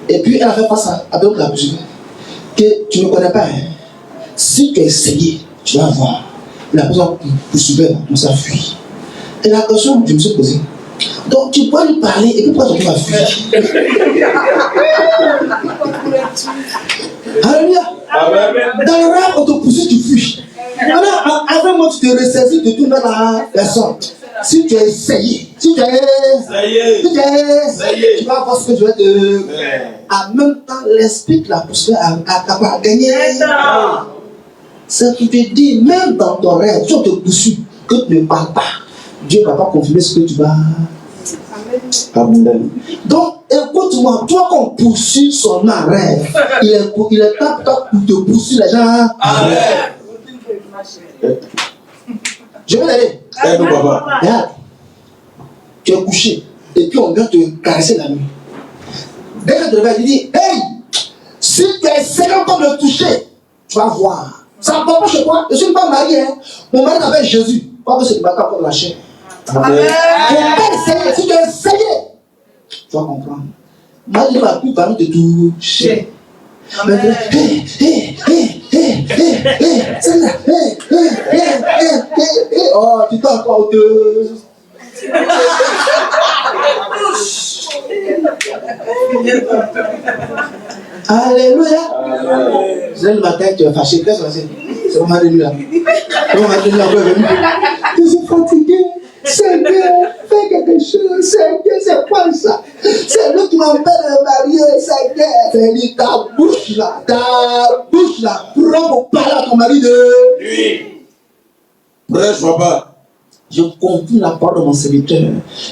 Et puis elle a fait face à d'autres la poursuivait. Que tu ne connais pas. Hein. Si tu as essayé, tu vas voir. La personne poursuivait, on s'enfuit. Et la question, je me suis posée. Donc tu peux lui parler et puis pourquoi tu vas fuir? Alléluia. Dans le rêve, on te poursuit, tu fuis. Alors, avant moi, tu te ressaisis de tout dans la personne. Si tu as essayé, tu vas voir ce que je vais te. En même temps, l'esprit de la poursuite a gagné. C'est qui te dit, même dans ton rêve, si on te poursuit, que tu ne parles pas, Dieu ne va pas confirmer ce que tu vas. Amen. Donc, écoute-moi, toi qu'on poursuit son rêve, il est temps pour te poursuivre les gens. Amen. Je vais aller. Aide-nous, papa. Regarde, tu es couché et puis on vient te caresser la nuit. Dès que tu te réveilles, tu dis, hey, si tu es 50 ans de me toucher, tu vas voir. Ça ne va pas chez toi. Je ne suis pas marié. Hein. Mon mari s'appelle Jésus. Pas que c'est le matin comme la chair. Amen. Si tu as essayé, tu vas comprendre. Moi, je ne vais plus parler de toucher. Oh, tu t'en encore de. Alléluia. C'est le matin, tu es fâché. Qu'est-ce que c'est? C'est mon mari là. C'est mon mari là. Je suis fatigué. Seigneur, fais quelque chose. Seigneur, c'est quoi ça? C'est lui qui m'empêche de marier. Seigneur, fais ta bouche là. Prends pour parler à ton mari de Lui. Prêche, papa. Je confie la parole de mon serviteur.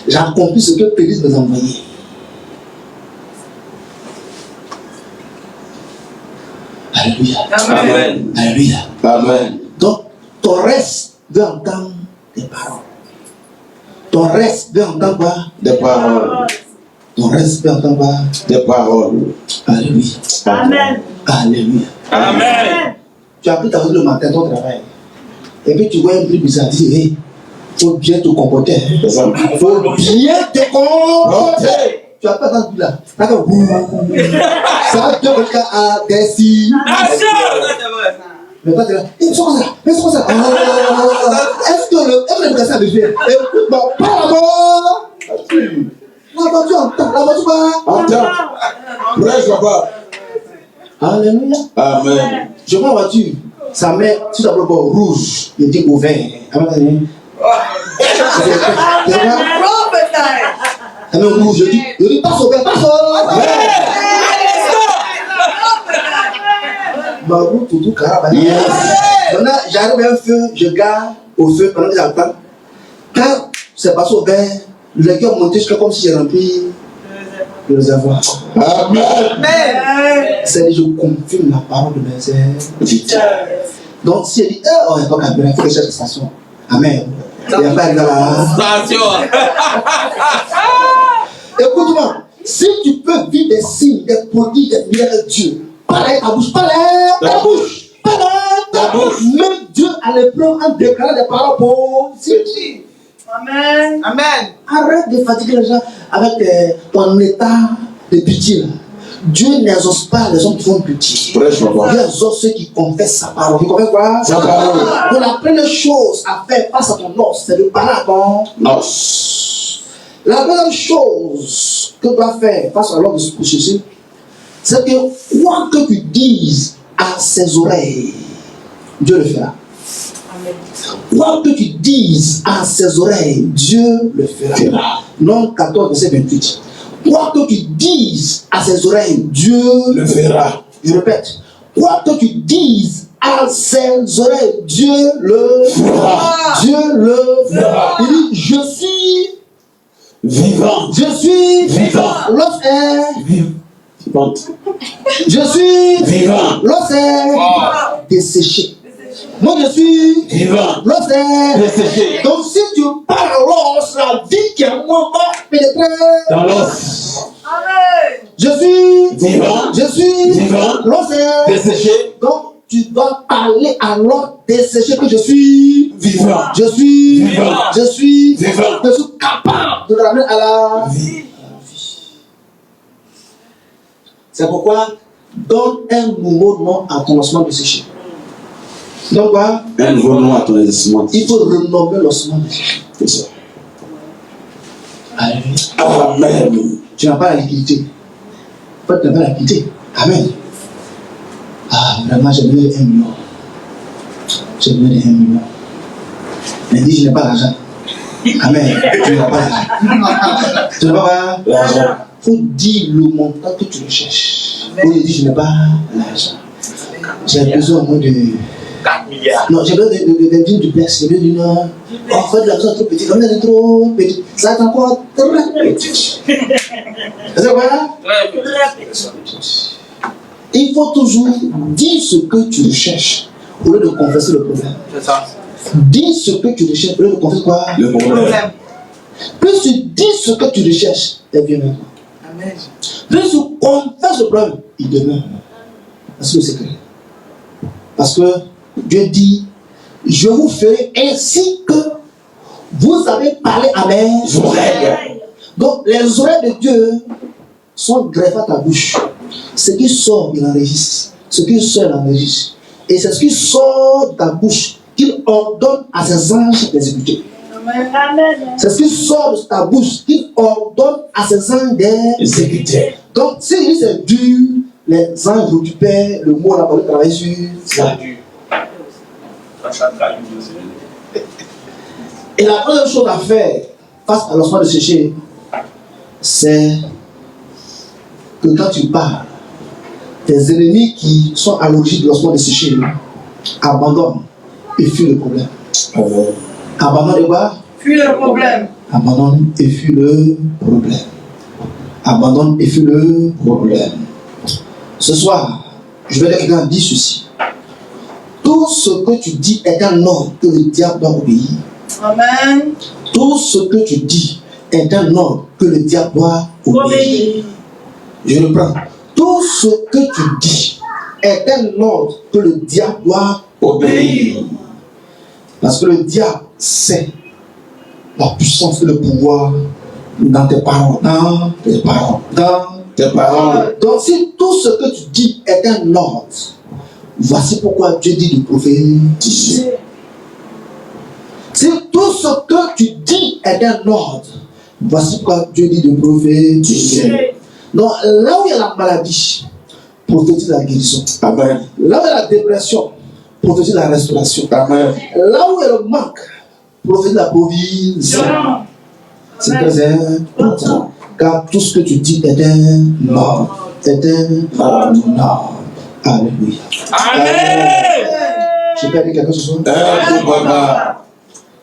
J'ai accompli ce que Péris m'a envoyé. Alléluia. Amen. Alléluia. Amen. Donc, ton reste veut entendre tes paroles. Ton reste veut entendre quoi? Des paroles. Ton reste veut entendre quoi? Des paroles. Alléluia. Amen. Alléluia. Amen. Tu as pris ta route le matin, ton travail. Et puis tu vois un bruit bizarre. Tu dis, hey, faut bien te comporter. C'est ça. Faut bien te comporter. Tu as pas dans ce là. Ça te fait à destination. Mais toi, tu es là. C'est quoi ça? C'est quoi ça? Est-ce que le verset a besoin? Écoute-moi, pas là-bas. La voiture entend. La voiture va. Entends. Prêche, papa. Alléluia. Amen. Je vois la voiture. Ça met tout d'abord rouge. Il dit au vert. Ça met rouge. Je dis passe au vert, passe au vert. Ma route, tout carabane. Maintenant, j'arrive à un feu, je garde au feu pendant que j'attends. Quand c'est passé au vert, le cœur monté jusqu'à comme si j'ai rempli le réservoir. Amen. C'est je confirme la parole de mes serviteurs. Donc, si elle dit, oh, il n'y a pas qu'à il faut que je cherche la station. Amen. Il n'y a pas là. Station. Écoute-moi, si tu peux vivre des signes, des prodiges, des miracles de Dieu. Parle avec ta bouche, parle avec ta bouche, parle avec ta bouche. Même Dieu a l'épreuve en déclarant des paroles positives. Amen. Amen. Arrête de fatiguer les gens avec ton état de pitié. Là. Dieu n'exauce pas les hommes qui font pitié. Dieu exauce ceux qui confessent sa parole. Tu comprends quoi? Sa parole. Donc la première chose à faire face à ton os, c'est de parler à ton os. La deuxième chose que tu dois faire face à l'homme de ceci, c'est que quoi que tu dises à ses oreilles, Dieu le fera. Quoi que tu dises à ses oreilles, Dieu le fera. Nom 14, verset 28. Quoi que tu dises à ses oreilles, Dieu le fera. Je répète. Quoi que tu dises à ses oreilles, Dieu le fera. Dieu le fera. Il dit, je suis vivant. Je suis vivant. L'autre est vivant. Je suis vivant. L'autre est desséché. Moi je suis vivant. L'autre est desséché. Donc si tu parles à l'os, la vie qui est en moi va pénétrer dans l'os. Amen. Je suis vivant. Je suis vivant. L'os est desséché. Donc tu dois parler à l'autre desséché que je suis vivant. Je suis vivant. Je suis vivant. Je suis capable de ramener à la vie. C'est pourquoi donne un nouveau nom à ton ossement desséché. Donc quoi? Un nouveau nom à ton ossement. Il faut renommer l'ossement desséché. C'est ça. Amen. Tu n'as pas la liquidité. Toi, tu n'as pas la liquidité. Amen. Ah, vraiment, j'aimerais 1 million. J'aimerais 1 million. Mais dis, je n'ai pas l'argent. Amen. Tu n'as pas l'argent. Tu n'as pas l'argent. Il faut dire le montant que tu recherches. Ou il dit, je n'ai pas l'argent. J'ai besoin au moins de 4 milliards. Non, j'ai besoin d'une duplex. J'ai besoin d'une. En fait, la maison est trop petite. On est trop petit. Ça va être encore très petit. C'est quoi? Très petit. Il faut toujours dire ce que tu recherches au lieu de confesser le problème. C'est ça. Dis ce que tu recherches au lieu de confesser quoi? Le problème. Plus tu dis ce que tu recherches, elle vient maintenant. Amen. Plus tu confesses le problème, il demeure. Parce que c'est clair. Parce que Dieu dit, je vous ferai ainsi que vous avez parlé à mes oreilles. Donc les oreilles de Dieu sont greffées à ta bouche. Ce qui sort, il enregistre. Ce qui sort, il enregistre. Et c'est ce qui sort de ta bouche qu'il ordonne à ses anges d'exécuter. C'est ce qui sort de ta bouche qu'il ordonne à ses anges d'exécuter. Donc, si c'est dur, les anges récupèrent le mot, la parole travaille sur ça. Et la première chose à faire face à l'ossement de séché, c'est que quand tu parles, tes ennemis qui sont à l'origine de l'ossement de séché abandonnent et fuient le problème. Abandonne et quoi? Fuis le problème. Abandonne et fuis le problème. Abandonne et fuis le problème. Ce soir, je vais dire quelqu'un dire ceci. Tout ce que tu dis est un ordre que le diable doit obéir. Amen. Tout ce que tu dis est un ordre que le diable doit obéir. Je reprends. Tout ce que tu dis est un ordre que le diable doit obéir. Parce que le diable sait la puissance et le pouvoir dans tes paroles. Dans tes paroles. Dans tes paroles. Donc si tout ce que tu dis est un ordre, voici pourquoi Dieu dit de prophétiser. Si tout ce que tu dis est un ordre, voici pourquoi Dieu dit de prophétiser. Donc là où il y a la maladie, prophétise la guérison. Amen. Là où il y a la dépression, prophétise la restauration. Amen. Là où il y a le manque, prophétise la provision. C'est très important. Car tout ce que tu dis est un ordre. Est un ordre. Alléluia. Amen. Je peux dire quelque chose ce soir?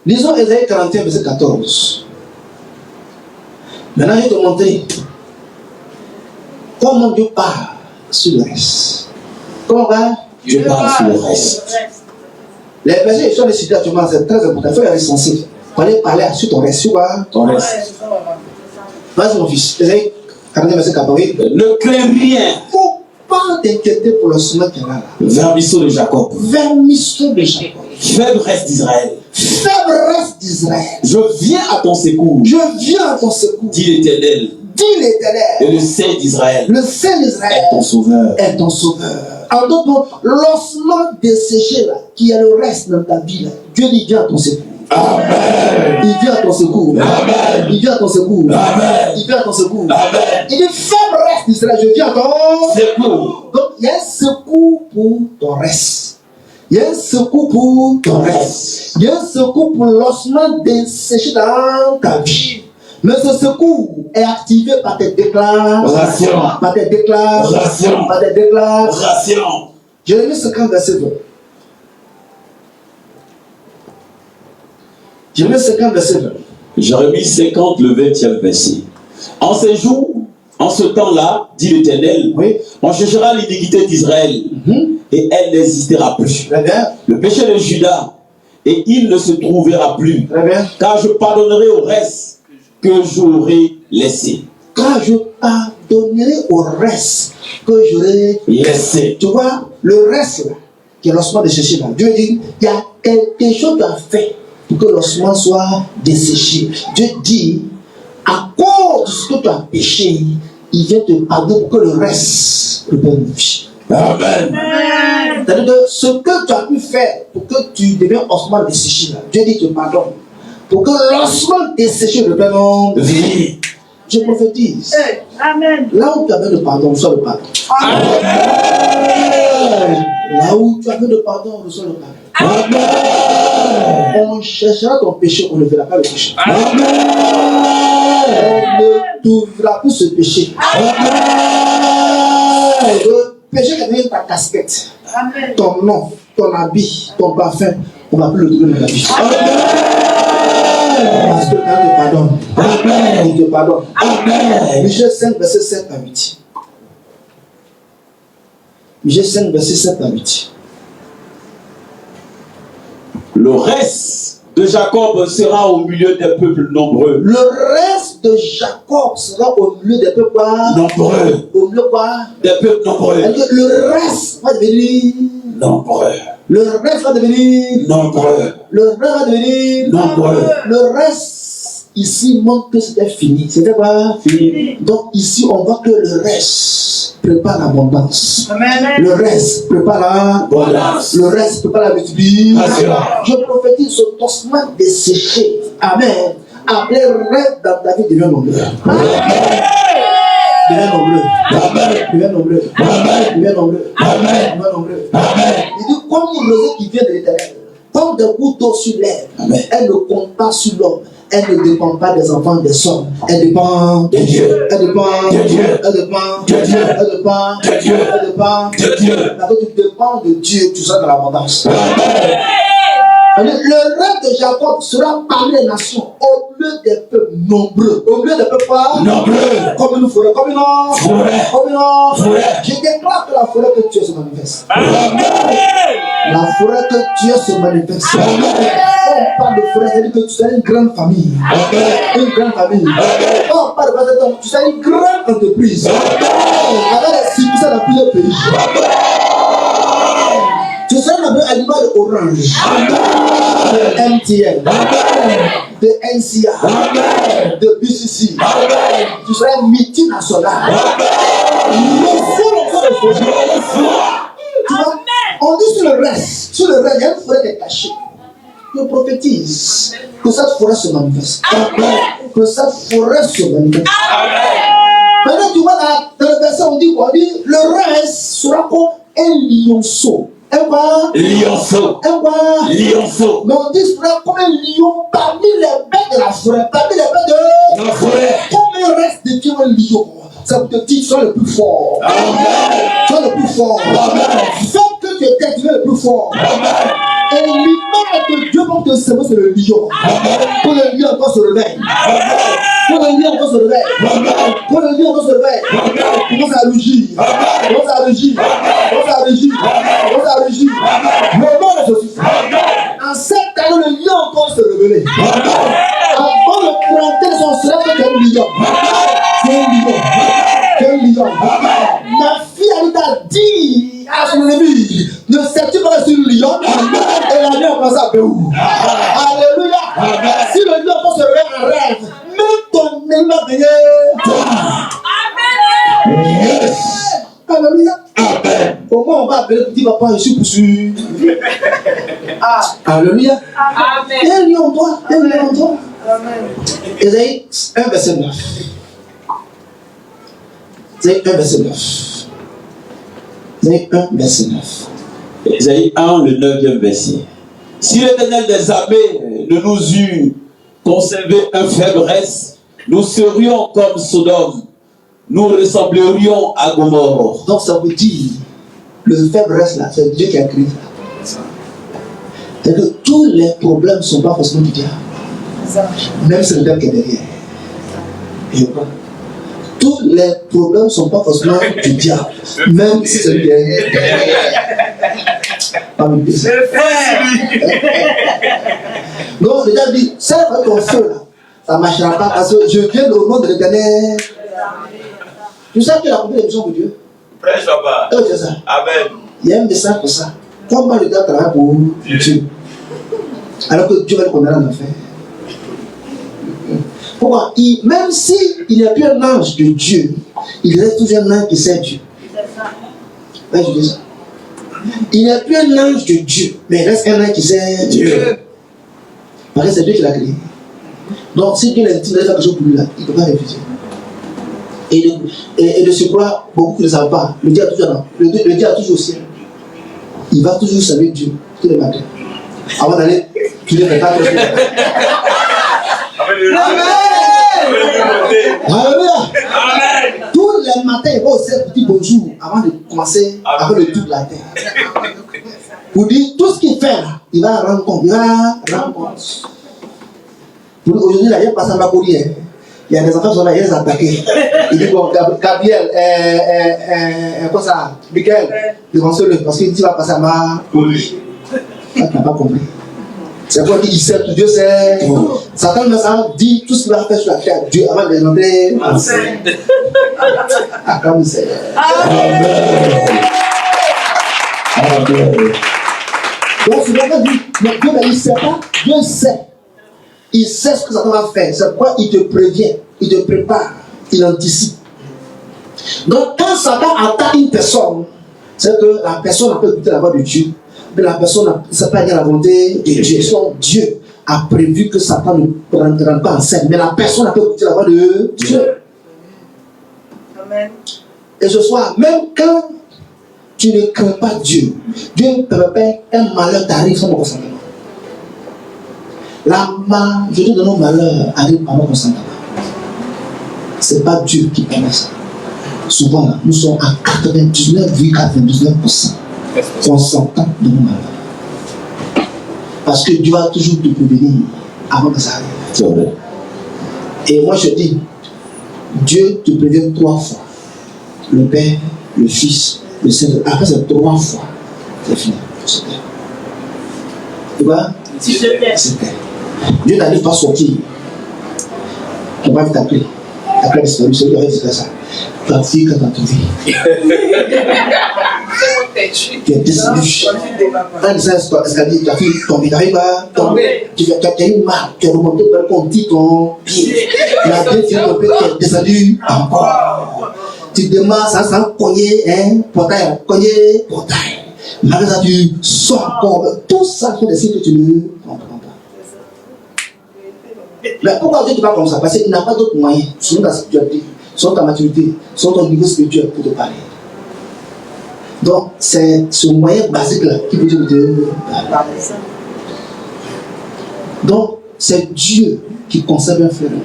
Lisons Ésaïe 41, verset 14. Maintenant, je vais te montrer comment Dieu parle sur le reste. Comment Dieu parle sur le reste. Les personnes qui sont décidées actuellement, c'est très important. Il faut y aller sensible. Il faut aller parler sur ton reste. Sur ton reste. Vas-y, mon fils. Ésaïe Ne crains rien. Faut pas t'inquiéter pour le chemin qu'il y a là. Vermisseau de Jacob. Vermisseau de Jacob. Faible reste d'Israël. Faible reste d'Israël. Je viens à ton secours. Je viens à ton secours. Dit l'Éternel. Dit l'Éternel. Et le Saint d'Israël. Le Saint d'Israël est ton sauveur. Est ton sauveur. En d'autres mots, l'ossement desséché là, qui a le reste dans ta vie là, Dieu dit viens à ton secours. Amen. Il vient à ton secours. Amen. Il vient à ton secours. Amen. Il vient à ton secours. Amen. Il dit faible reste d'Israël, je viens à ton secours. Donc il y a un secours pour ton reste. Il y a un secours pour ton reste. Il y a un secours pour l'ossement desséché dans ta vie. Mais ce secours est activé par tes déclarations. Par tes déclarations. Par tes déclarations. Jérémie 50, verset 20. Jérémie 50, verset 20. Jérémie 50, le 20e verset. En ces jours, en ce temps-là, dit l'Éternel, oui, on cherchera l'iniquité d'Israël et elle n'existera plus. Très bien. Le péché de Juda et il ne se trouvera plus. Très bien. Car je pardonnerai au reste que j'aurai laissé. Car je pardonnerai au reste que j'aurai laissé. Tu vois, le reste là, qui est l'ossement desséché là, Dieu dit, il y a quelque chose à faire pour que l'ossement soit desséché. Dieu dit, à cause de ce que tu as péché, il vient te pardonner pour que le reste reprenne vie. Amen. C'est-à-dire que ce que tu as pu faire pour que tu deviennes ossement desséché là, Dieu dit te pardonne. Pour que l'ossement desséché reprenne vie. Je prophétise. Amen. Là où tu as besoin de pardon, reçois le pardon. Amen. Là où tu as besoin de pardon, reçois le pardon. Amen. On cherchera ton péché, on ne verra pas le péché. Amen. On ne t'ouvrira plus ce péché. Amen. Le péché qui devient ta casquette, Amen. ton nom, ton habit, ton parfum, on ne va plus le trouver dans la vie. Parce que quand il te pardonne, il te pardonne. Michel 5, verset 7 à 8. Michel 5, verset 7 à 8. Le reste de Jacob sera au milieu des peuples nombreux. Le reste de Jacob sera au milieu des peuples quoi? Nombreux. Au milieu quoi? Des peuples nombreux. Le reste va devenir nombreux. Le reste va devenir nombreux. Le reste va devenir nombreux. Le reste ici montre que c'était fini. C'était pas fini. Donc ici on voit que le reste prépare l'abondance. Le reste prépare l'abondance. Le reste prépare la multiplication. Je prophétise ce ossement desséché. Amen. Après reste dans ta vie devient nombreux. Devient nombreux. Devient nombreux. Devient nombreux. Devient nombreux. Il dit comme une rosée qui vient de l'Éternel. Comme des gouttes d'eau sur l'herbe. Elle ne compte pas sur l'homme. Elle ne dépend pas des enfants des hommes. Elle dépend de Dieu. Elle dépend de Dieu. Elle dépend de Dieu. Elle dépend de Dieu. Elle dépend de Dieu. Quand tu dépends de Dieu, tu seras dans l'abondance. Le rêve de Jacob sera parmi les nations au milieu des peuples nombreux. Au milieu des peuples nombreux. Comme une forêt. Comme une forêt. Comme une forêt. Je déclare que la forêt que Dieu se manifeste. La forêt que Dieu se manifeste. On parle de forêt, c'est-à-dire que tu seras une grande famille. Une grande famille. On parle de tu seras une grande entreprise. Avec les 6% dans plusieurs pays. Tu seras un animal orange. De MTN. De NCA. De BCC. Tu seras un multinational. On dit sur le reste. Sur le reste, il y a une forêt qui est cachée. Je prophétise que cette forêt se manifeste. Que cette forêt se manifeste. Maintenant, tu vois, dans le verset, on dit quoi? On dit le reste sera comme un lionceau. Un quoi? Lionceau. Un quoi? Lionceau. Mais on dit sera comme un lion parmi les bêtes de la forêt. Parmi les bêtes de la forêt. Comme un reste devient un lion. Ça vous te dit, sois le plus fort. Sois le plus fort. Fais que tu étais, tu es le plus fort. Et l'image que Dieu porte te servir, c'est le lion. Quand le lion encore se réveille. Quand le lion encore se réveille. Quand le lion encore se réveille. Commence à rugir. Commence à rugir. Commence à rugir. Commence à rugir. Le nom de Jésus. En 7 ans, le lion encore se réveiller. Avant le 30 de son cela, c'est un lion. C'est un lion. son ennemi. Ne sais-tu pas que sur le lion et la lion commence à béou. Alléluia. Si le lion peut se réveiller en rêve, même ton ennemi va venir. Yes. Alléluia. Amen. Au moins on va appeler petit papa, je suis poursuivi. Alléluia. Il y a un lion en toi. Il y a un lion en toi. Ésaïe 1, verset 9. Ésaïe 1, verset 9. Ésaïe 1, verset 9. Ésaïe 1, le 9e verset. Si l'Éternel des armées ne nous eût conservé un faiblesse, nous serions comme Sodome, nous ressemblerions à Gomorrhe. Donc ça veut dire, le faible reste là, c'est Dieu qui a créé ça. C'est que tous les problèmes ne sont pas forcément du diable. Même si c'est le diable qui est derrière. Et pas. Tous les problèmes ne sont pas forcément du diable. Même si c'est le derrière. Pas me dire ça. Donc le diable dit, c'est vrai ton feu là, ça ne marchera pas parce que je viens au nom de l'Éternel. Tu sais que la première émission de Dieu. Prêche papa. C'est ça. Amen. Il y a un message pour ça. Comment le diable travaille pour Dieu? Alors que Dieu va le condamner en enfer. Pourquoi? Même s'il n'est plus un ange de Dieu, il reste toujours un ange qui sert Dieu. Ouais, je dis ça. Il n'est plus un ange de Dieu, mais il reste un ange qui sert Dieu. Parce que c'est Dieu qui l'a créé. Donc si Dieu l'a dit, il va faire quelque chose pour lui là, il ne peut pas refuser. Et de surcroît, beaucoup qui ne le savent pas, le Dieu a toujours au ciel. Il va toujours saluer Dieu tous les matins. Avant d'aller tuer les 4 jours. Alléluia. Tous les matins, il va au ciel pour dire bonjour avant de commencer avec le tout de la terre. Pour dire tout ce qu'il fait là, il va rendre compte. Il va rendre compte. Aujourd'hui, là, il y a pas ça va courir. Il y a des enfants qui sont là, ils les attaquent. Il dit bon, Gabriel, quoi ça, Michael, dévancez-le parce qu'il dit va passer à ma courir. Tu n'as pas compris. C'est quoi qu'il sait, tout Dieu sait. Satan me dit tout ce qu'il va faire sur la terre, Dieu avant de demander. Ah, comme il sait. Amen. Amen. Donc, c'est vrai que Dieu ne sait pas, Dieu sait. Il sait ce que Satan va faire. C'est pourquoi il te prévient, il te prépare, il anticipe. Donc, quand Satan attaque une personne, c'est que la personne n'a pas écouté la voix de Dieu. Mais la personne ne sait pas dire la volonté de Dieu. Donc, Dieu a prévu que Satan ne rentre pas en scène. Mais la personne n'a pas écouté la voix de Dieu. Amen. Et ce soir, même quand tu ne crains pas Dieu, Dieu ne permet pas un malheur t'arrive sans mon consentement. Je te donne un malheur arrive par mon consentement. Ce n'est pas Dieu qui permet ça. Souvent, là, nous sommes à 99,99% consentants de nos malheurs. Parce que Dieu va toujours te prévenir avant que ça arrive. C'est vrai. Et moi je dis, Dieu te prévient 3 fois. Le Père, le Fils, le Saint-Esprit. Après c'est 3 fois. C'est fini. C'est clair. Tu vois? C'est clair. Dieu n'arrive pas à sortir. On va t'appeler. La clé disparue, c'est lui qui a dit ça. Ta fille, quand tu as trouvé. Tu es déçu. Quand il s'est escalier, ta fille tombe, tu n'arrives pas à tomber. Tu as eu mal, tu es remonté vers ton petit ton pied. Tu as bien tiré ton pied, tu es descendu encore. Tu demandes, ça sent cogner, portail, cogner, portail. Malgré ça, tu sors encore. Tout ça sont des signes que tu ne comprends pas. Mais pourquoi Dieu te parle comme ça? Parce qu'il n'a pas d'autre moyen, selon ta spiritualité, selon ta maturité, selon ton niveau spirituel pour te parler. Donc, c'est ce moyen basique là qui peut te parler. Donc, c'est Dieu qui conserve un fleuve.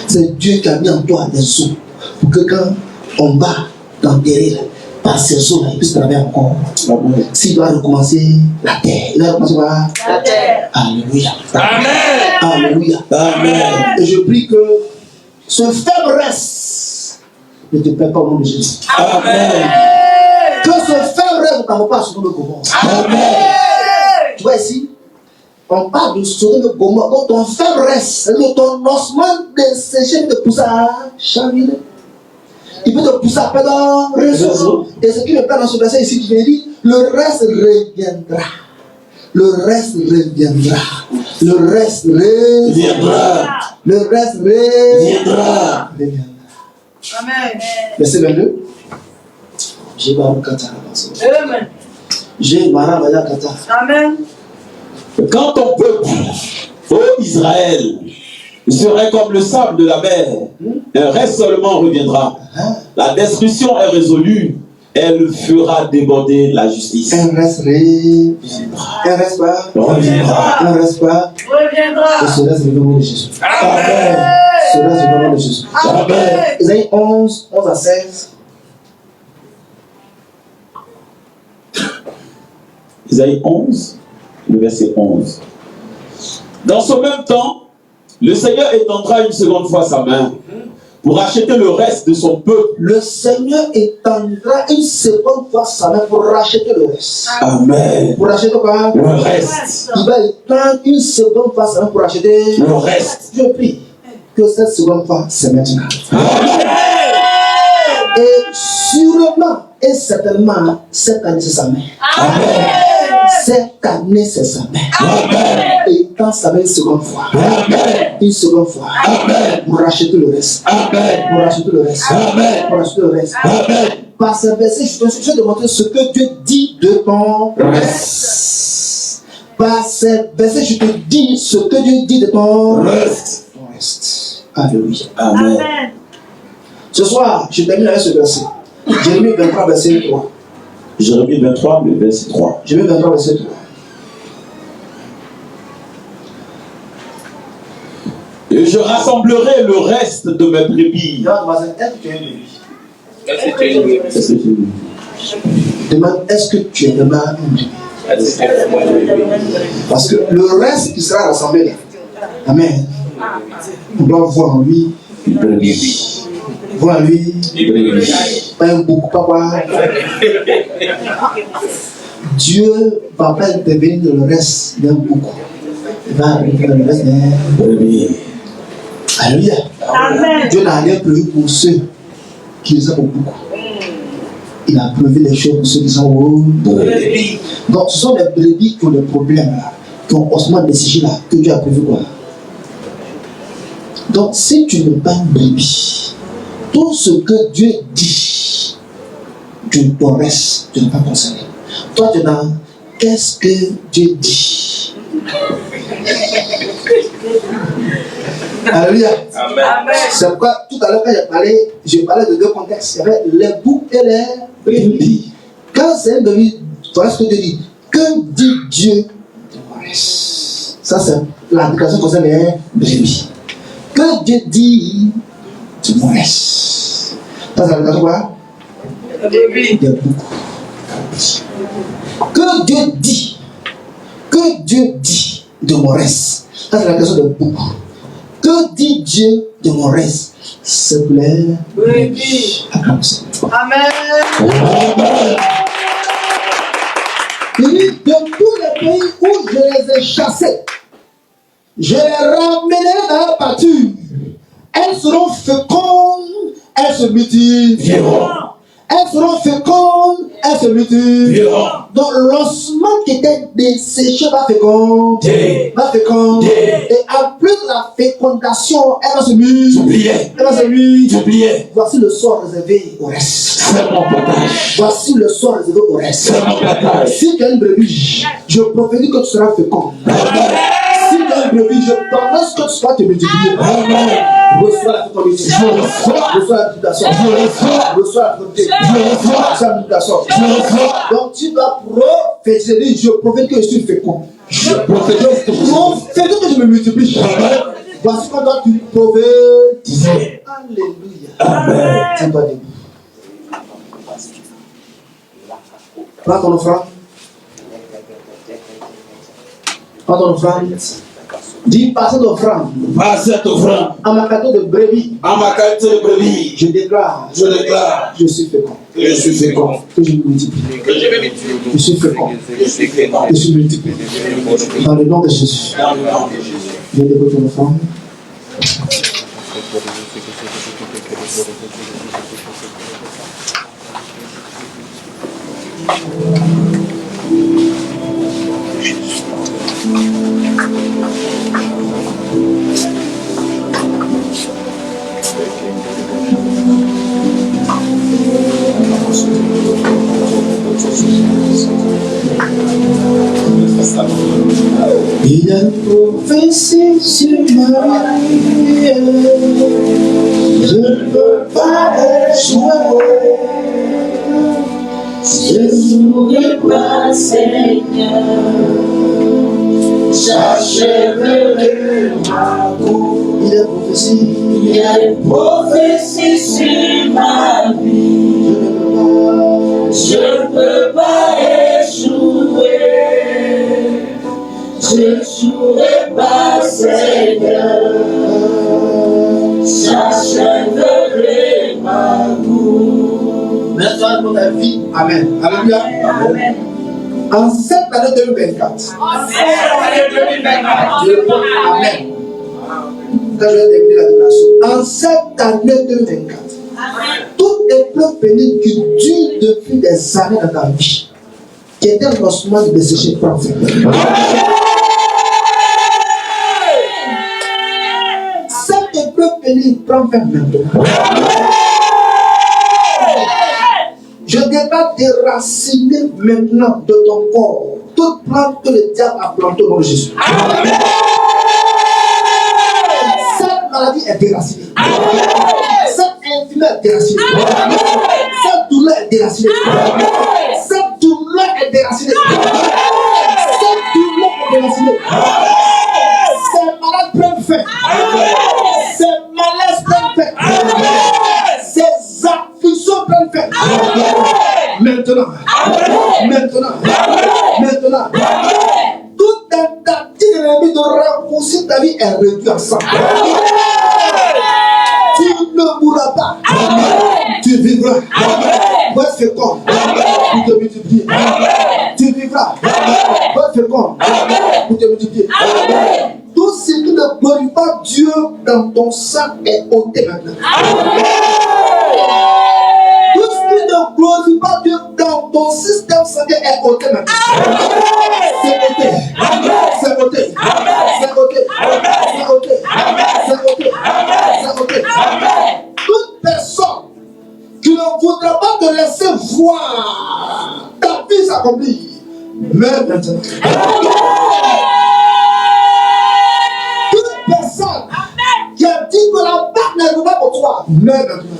C'est Dieu qui a mis en toi des eaux pour que quand on va t'enterrer par ces eaux là, il puisse travailler encore. S'il doit recommencer la terre, il doit recommencer la terre. Alléluia. Amen. Alléluia. Amen. Et je prie que ce faible reste ne te perd pas au nom de Jésus. Amen. Que ce faible reste ne t'envoie pas sur le Gomorrhe. Amen. Tu vois ici, on parle de sauver le Gomorrhe. Donc ton faible reste, c'est-à-dire ton ossement desséché de pousser à chavirer. Il peut te pousser à perdre un réseau. Et ce qui me plaît dans ce verset ici, qui me dit, le reste reviendra. Le reste reviendra. Le reste reviendra. Le reste reviendra. Amen. Verset 22. J'ai barré Kata. Amen. J'ai barré Kata. Amen. Quand ton peuple, ô Israël, serait comme le sable de la mer, un reste seulement reviendra. La destruction est résolue, elle fera déborder la justice. Un reste reviendra. Un reste pas. Reviendra. Un reste pas. Reviendra. Et ce reste le nom de Jésus. Amen. Ce reste le nom de Jésus. Amen. Isaïe 11, 11 à 16. Isaïe 11, le verset 11. Dans ce même temps, le Seigneur étendra une seconde fois sa main pour racheter le reste de son peuple. Le Seigneur étendra une seconde fois sa main pour racheter le reste. Amen. Pour racheter quoi? Le reste. Il va étendre une seconde fois sa main pour racheter Le reste. Je prie que cette seconde fois, c'est maintenant. Amen. Et sûrement et certainement, cette année, c'est sa main. Amen. Cette année, c'est sa main. Amen. Et quand ça va une seconde fois. Amen. Une seconde fois. Amen. Pour racheter le reste. Amen. Pour racheter le reste. Amen. Pour racheter le reste. Amen. Par ce verset, je vais te montrer ce que Dieu dit de ton reste. Par ce verset, je te dis ce que Dieu dit de ton Reste. reste. Alléluia. Amen. Ce soir, je termine avec ce verset. Jérémie 23, verset 3. Jérémie 23, le verset 3. Jérémie 23, verset 3. Et je rassemblerai le reste de mes brebis. Est-ce que tu es une brebis? Est-ce que tu Demande, est-ce que tu es vraiment une brebis? Parce que le reste qui sera rassemblé là. Amen. On doit voir en lui. une brebis? Voir en lui. Une brebis. Pas un beaucoup, pas quoi. Dieu va pas intervenir dans le reste d'un beaucoup. Il va intervenir dans le reste d'un Brebis. Alléluia. Amen. Dieu n'a rien prévu pour ceux qui les aiment beaucoup. Il a prévu les choses pour ceux qui sont au brebis. Donc ce sont les brebis qui ont des problèmes là, qui ont osement décidé là, que Dieu a prévu quoi. Donc si tu n'es pas une brebis, tout ce que Dieu dit, tu ton reste, tu n'es pas concerné. Toi tu es dans qu'est-ce que Dieu dit. Alléluia. Amen. C'est pourquoi tout à l'heure quand j'ai parlé de deux contextes. Il y avait les boucs et les brebis. Quand c'est un brebis, voilà ce que Dieu dit. Que dit Dieu de mon reste? Ça c'est l'application concerne les brebis. Que Dieu dit de mon reste? Ça c'est l'application quoi? Des boucs. Que Dieu dit. Que Dieu dit de mon reste? Ça c'est l'application des boucs. Que dit Dieu de mon reste? S'il te plaît. Oui. Acclame le Seigneur. Amen. Amen. Il dit, de tous les pays où je les ai chassés, je les ramènerai dans leur pâture. Elles seront fécondes, elles se multiplieront. Elles seront fécondes, elles se multiplieront. Donc l'ossement qui était desséché va féconder. Va féconder. Et en plus de la fécondation, elle va se multiplier. Elle va se multiplier. Voici le sort réservé au reste. C'est mon partage. Voici le sort réservé au reste. C'est mon partage. Si tu es une brebis, je prophétise que tu seras fécond. Si tu es une brebis, je prononce que tu seras te multiplier. Reçois la fécondité. Reçois la multiplication. Reçois la fécondité. Reçois la multiplication. Donc tu dois prophétiser. Je prophétise que je suis fécond. Je prophétise que je me multiplie. Voici quand tu prophétiser. Alléluia. Amen. Tiens-toi debout. Prends ton offrande. Prends ton offrande. Dis, pas cette offrande. Par cette offrande, À ma cadeau de brebis, en ma qualité de brebis, je déclare, je suis fécond. que je suis fécond. Que je me multiplie. Je suis fécond. Je suis multiplié. Dans le nom de Jésus. Dans le nom de Jésus. Je dépose ton offrande. Il y a une prophétie sur ma vie, je ne peux pas échouer. Je n'oublierai pas, Seigneur, j'achèverai ma course. Il y a une prophétie, Il y a une prophétie sur ma vie. Je ne peux pas échouer. Je n'échouerai pas, Seigneur. J'achèverai ma course. maintenant dans ta vie. Amen. Alléluia. Amen. En cette année 2024. En cette année 2024. Je réponds Amen. Quand je vais terminer la déclaration. En cette année 2024. Toute épreuve pénible qui dure depuis des années dans ta vie, qui était un lancement de dessécher, prends fin. Cette épreuve pénible prend fin maintenant. Je déclare déraciner maintenant de ton corps toute plante que le diable a plantée au nom de Jésus. Cette maladie est déracinée. Cette infirmité est déracinée. Cette douleur est déracinée. Cette douleur est déracinée. Cette douleur est déracinée. Ces malades prennent fin. Ces malaises prennent fin. Ces afflictions prennent fin. Maintenant. Maintenant. Maintenant. Toute tentative de l'ennemi de raccourcir ta vie est réduite en sang. Tu ne mourras pas. Tu vivras. Pour être fécond. Pour te multiplier. Tu vivras. Pour être fécond. Pour te multiplier. Tout ce qui ne glorifie pas Dieu dans ton sang est ôté maintenant. Tout ce qui ne glorifie pas Dieu dans ton système sanguin est ôté maintenant. C'est ôté. C'est ôté. C'est ôté. C'est ôté. C'est ôté. C'est ôté. Toute personne qui ne voudra pas te laisser voir ta vie s'accomplir, meurs maintenant. Toute personne qui a dit que la barque n'arrive pas pour toi, meurs maintenant.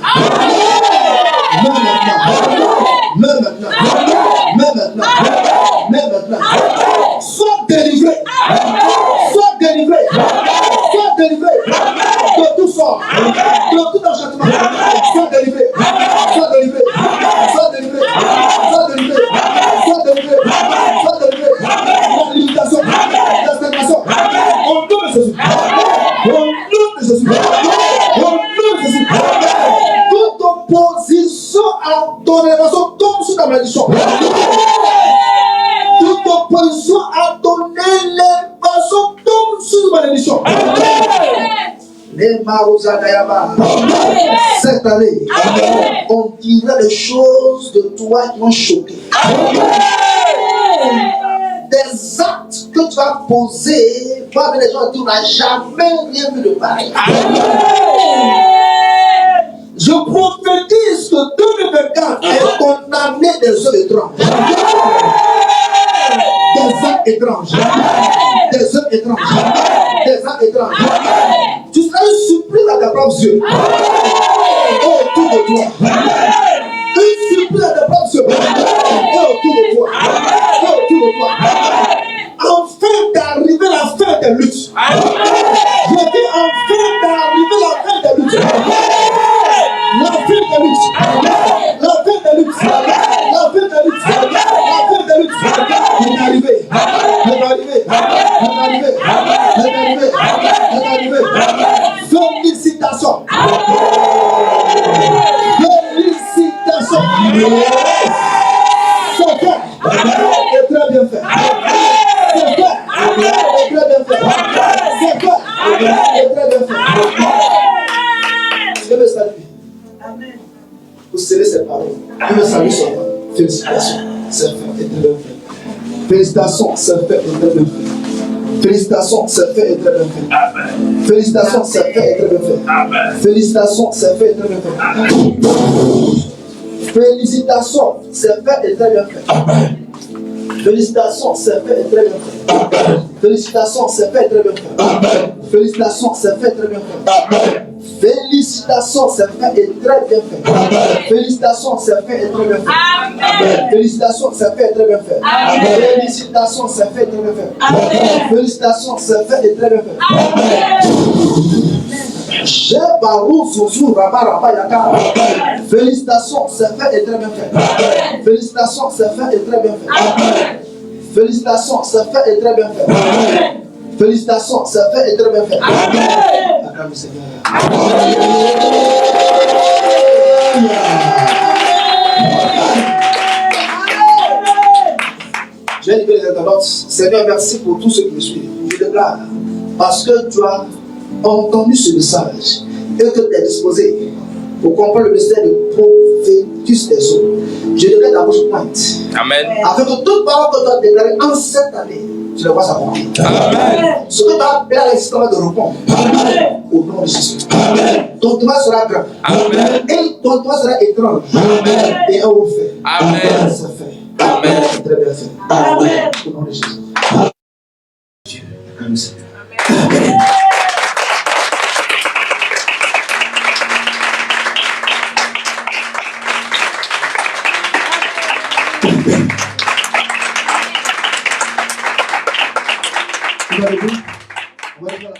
Meurs maintenant. Meurs maintenant. Meurs maintenant. Meurs maintenant. Sois délivré. Sois délivré. Sois délivré de tout sort, de tout enchantement. Sois délivré. Sois délivré. Sois délivré. Sois délivré. Sois délivré. Sois délivré. La limitation, la stagnation. Au nom de Jésus. Au nom de Jésus. Au nom de Jésus. Toute opposition à ton élévation tombe sous ta malédiction. Toute opposition à ton élévation tombe sous ta malédiction. Les Marouzadayaba. Cette année, on dira des choses de toi qui vont choquer. Des actes que tu vas poser, tu vas les gens dire, on n'a jamais rien vu de pareil. Je prophétise que 2024 est ton année des œuvres étranges. Des actes étranges. Des œuvres étranges. Des actes étranges. Tu seras une surprise à tes propres yeux. Autour de toi. Une surprise à tes propres yeux. Et autour de toi. Et autour de toi. Enfin d'arriver la fin des luttes. Je dis enfin d'arriver la fin des luttes. La fin des luttes. La fin des luttes. La fin des luttes. La fin des luttes. Il est arrivé. Il est arrivé. Il est arrivé. Il est arrivé. Il est arrivé. Félicitations. Félicitations. C'est fait. Et très bien fait. C'est fait. Et très bien fait. C'est fait. Et très bien fait. Je me salue. Vous scellez ces paroles. Vous me saluez son nom. Félicitations, c'est fait et très bien fait. Félicitations, c'est fait et très bien fait. Félicitations, c'est fait et très bien fait. Félicitations, c'est fait et très bien fait. Félicitations, c'est fait et très bien fait. Félicitations, c'est fait et très bien fait. Félicitations, c'est fait et très bien fait. Félicitations, c'est fait et très bien fait. Félicitations, c'est fait et très bien fait. Félicitations, c'est fait et très bien fait. Félicitations, c'est fait et très bien fait. Félicitations, c'est fait et très bien fait. Félicitations, c'est fait et très bien fait. Félicitations, c'est fait et très bien fait. Félicitations, c'est fait et très bien fait. Félicitations, c'est fait et très bien fait. Félicitations, c'est fait et très bien fait. Félicitations, c'est fait et très bien fait. Acclame le Seigneur. Je vais dire les internautes, Seigneur, merci pour tout ce qui me suit. Je déclare, parce que tu as entendu ce message et que tu es disposé pour comprendre le mystère de prophétus des eaux. Je déclare ta bouche pointe. Amen. Afin que toute parole que tu as déclarée en cette année, tu la vois s'accomplir. Amen. Ce que tu as appelé à l'existence de répondre. Au nom de Jésus. Ton toit sera grand. Amen. Et ton toit sera étrange. Amen. Et un haut fait. Amen. C'est fait. Amen. Très bien fait. Amen. Au nom de Jésus. Dieu. Amen. Seigneur. Vous avez vu? On va aller voir la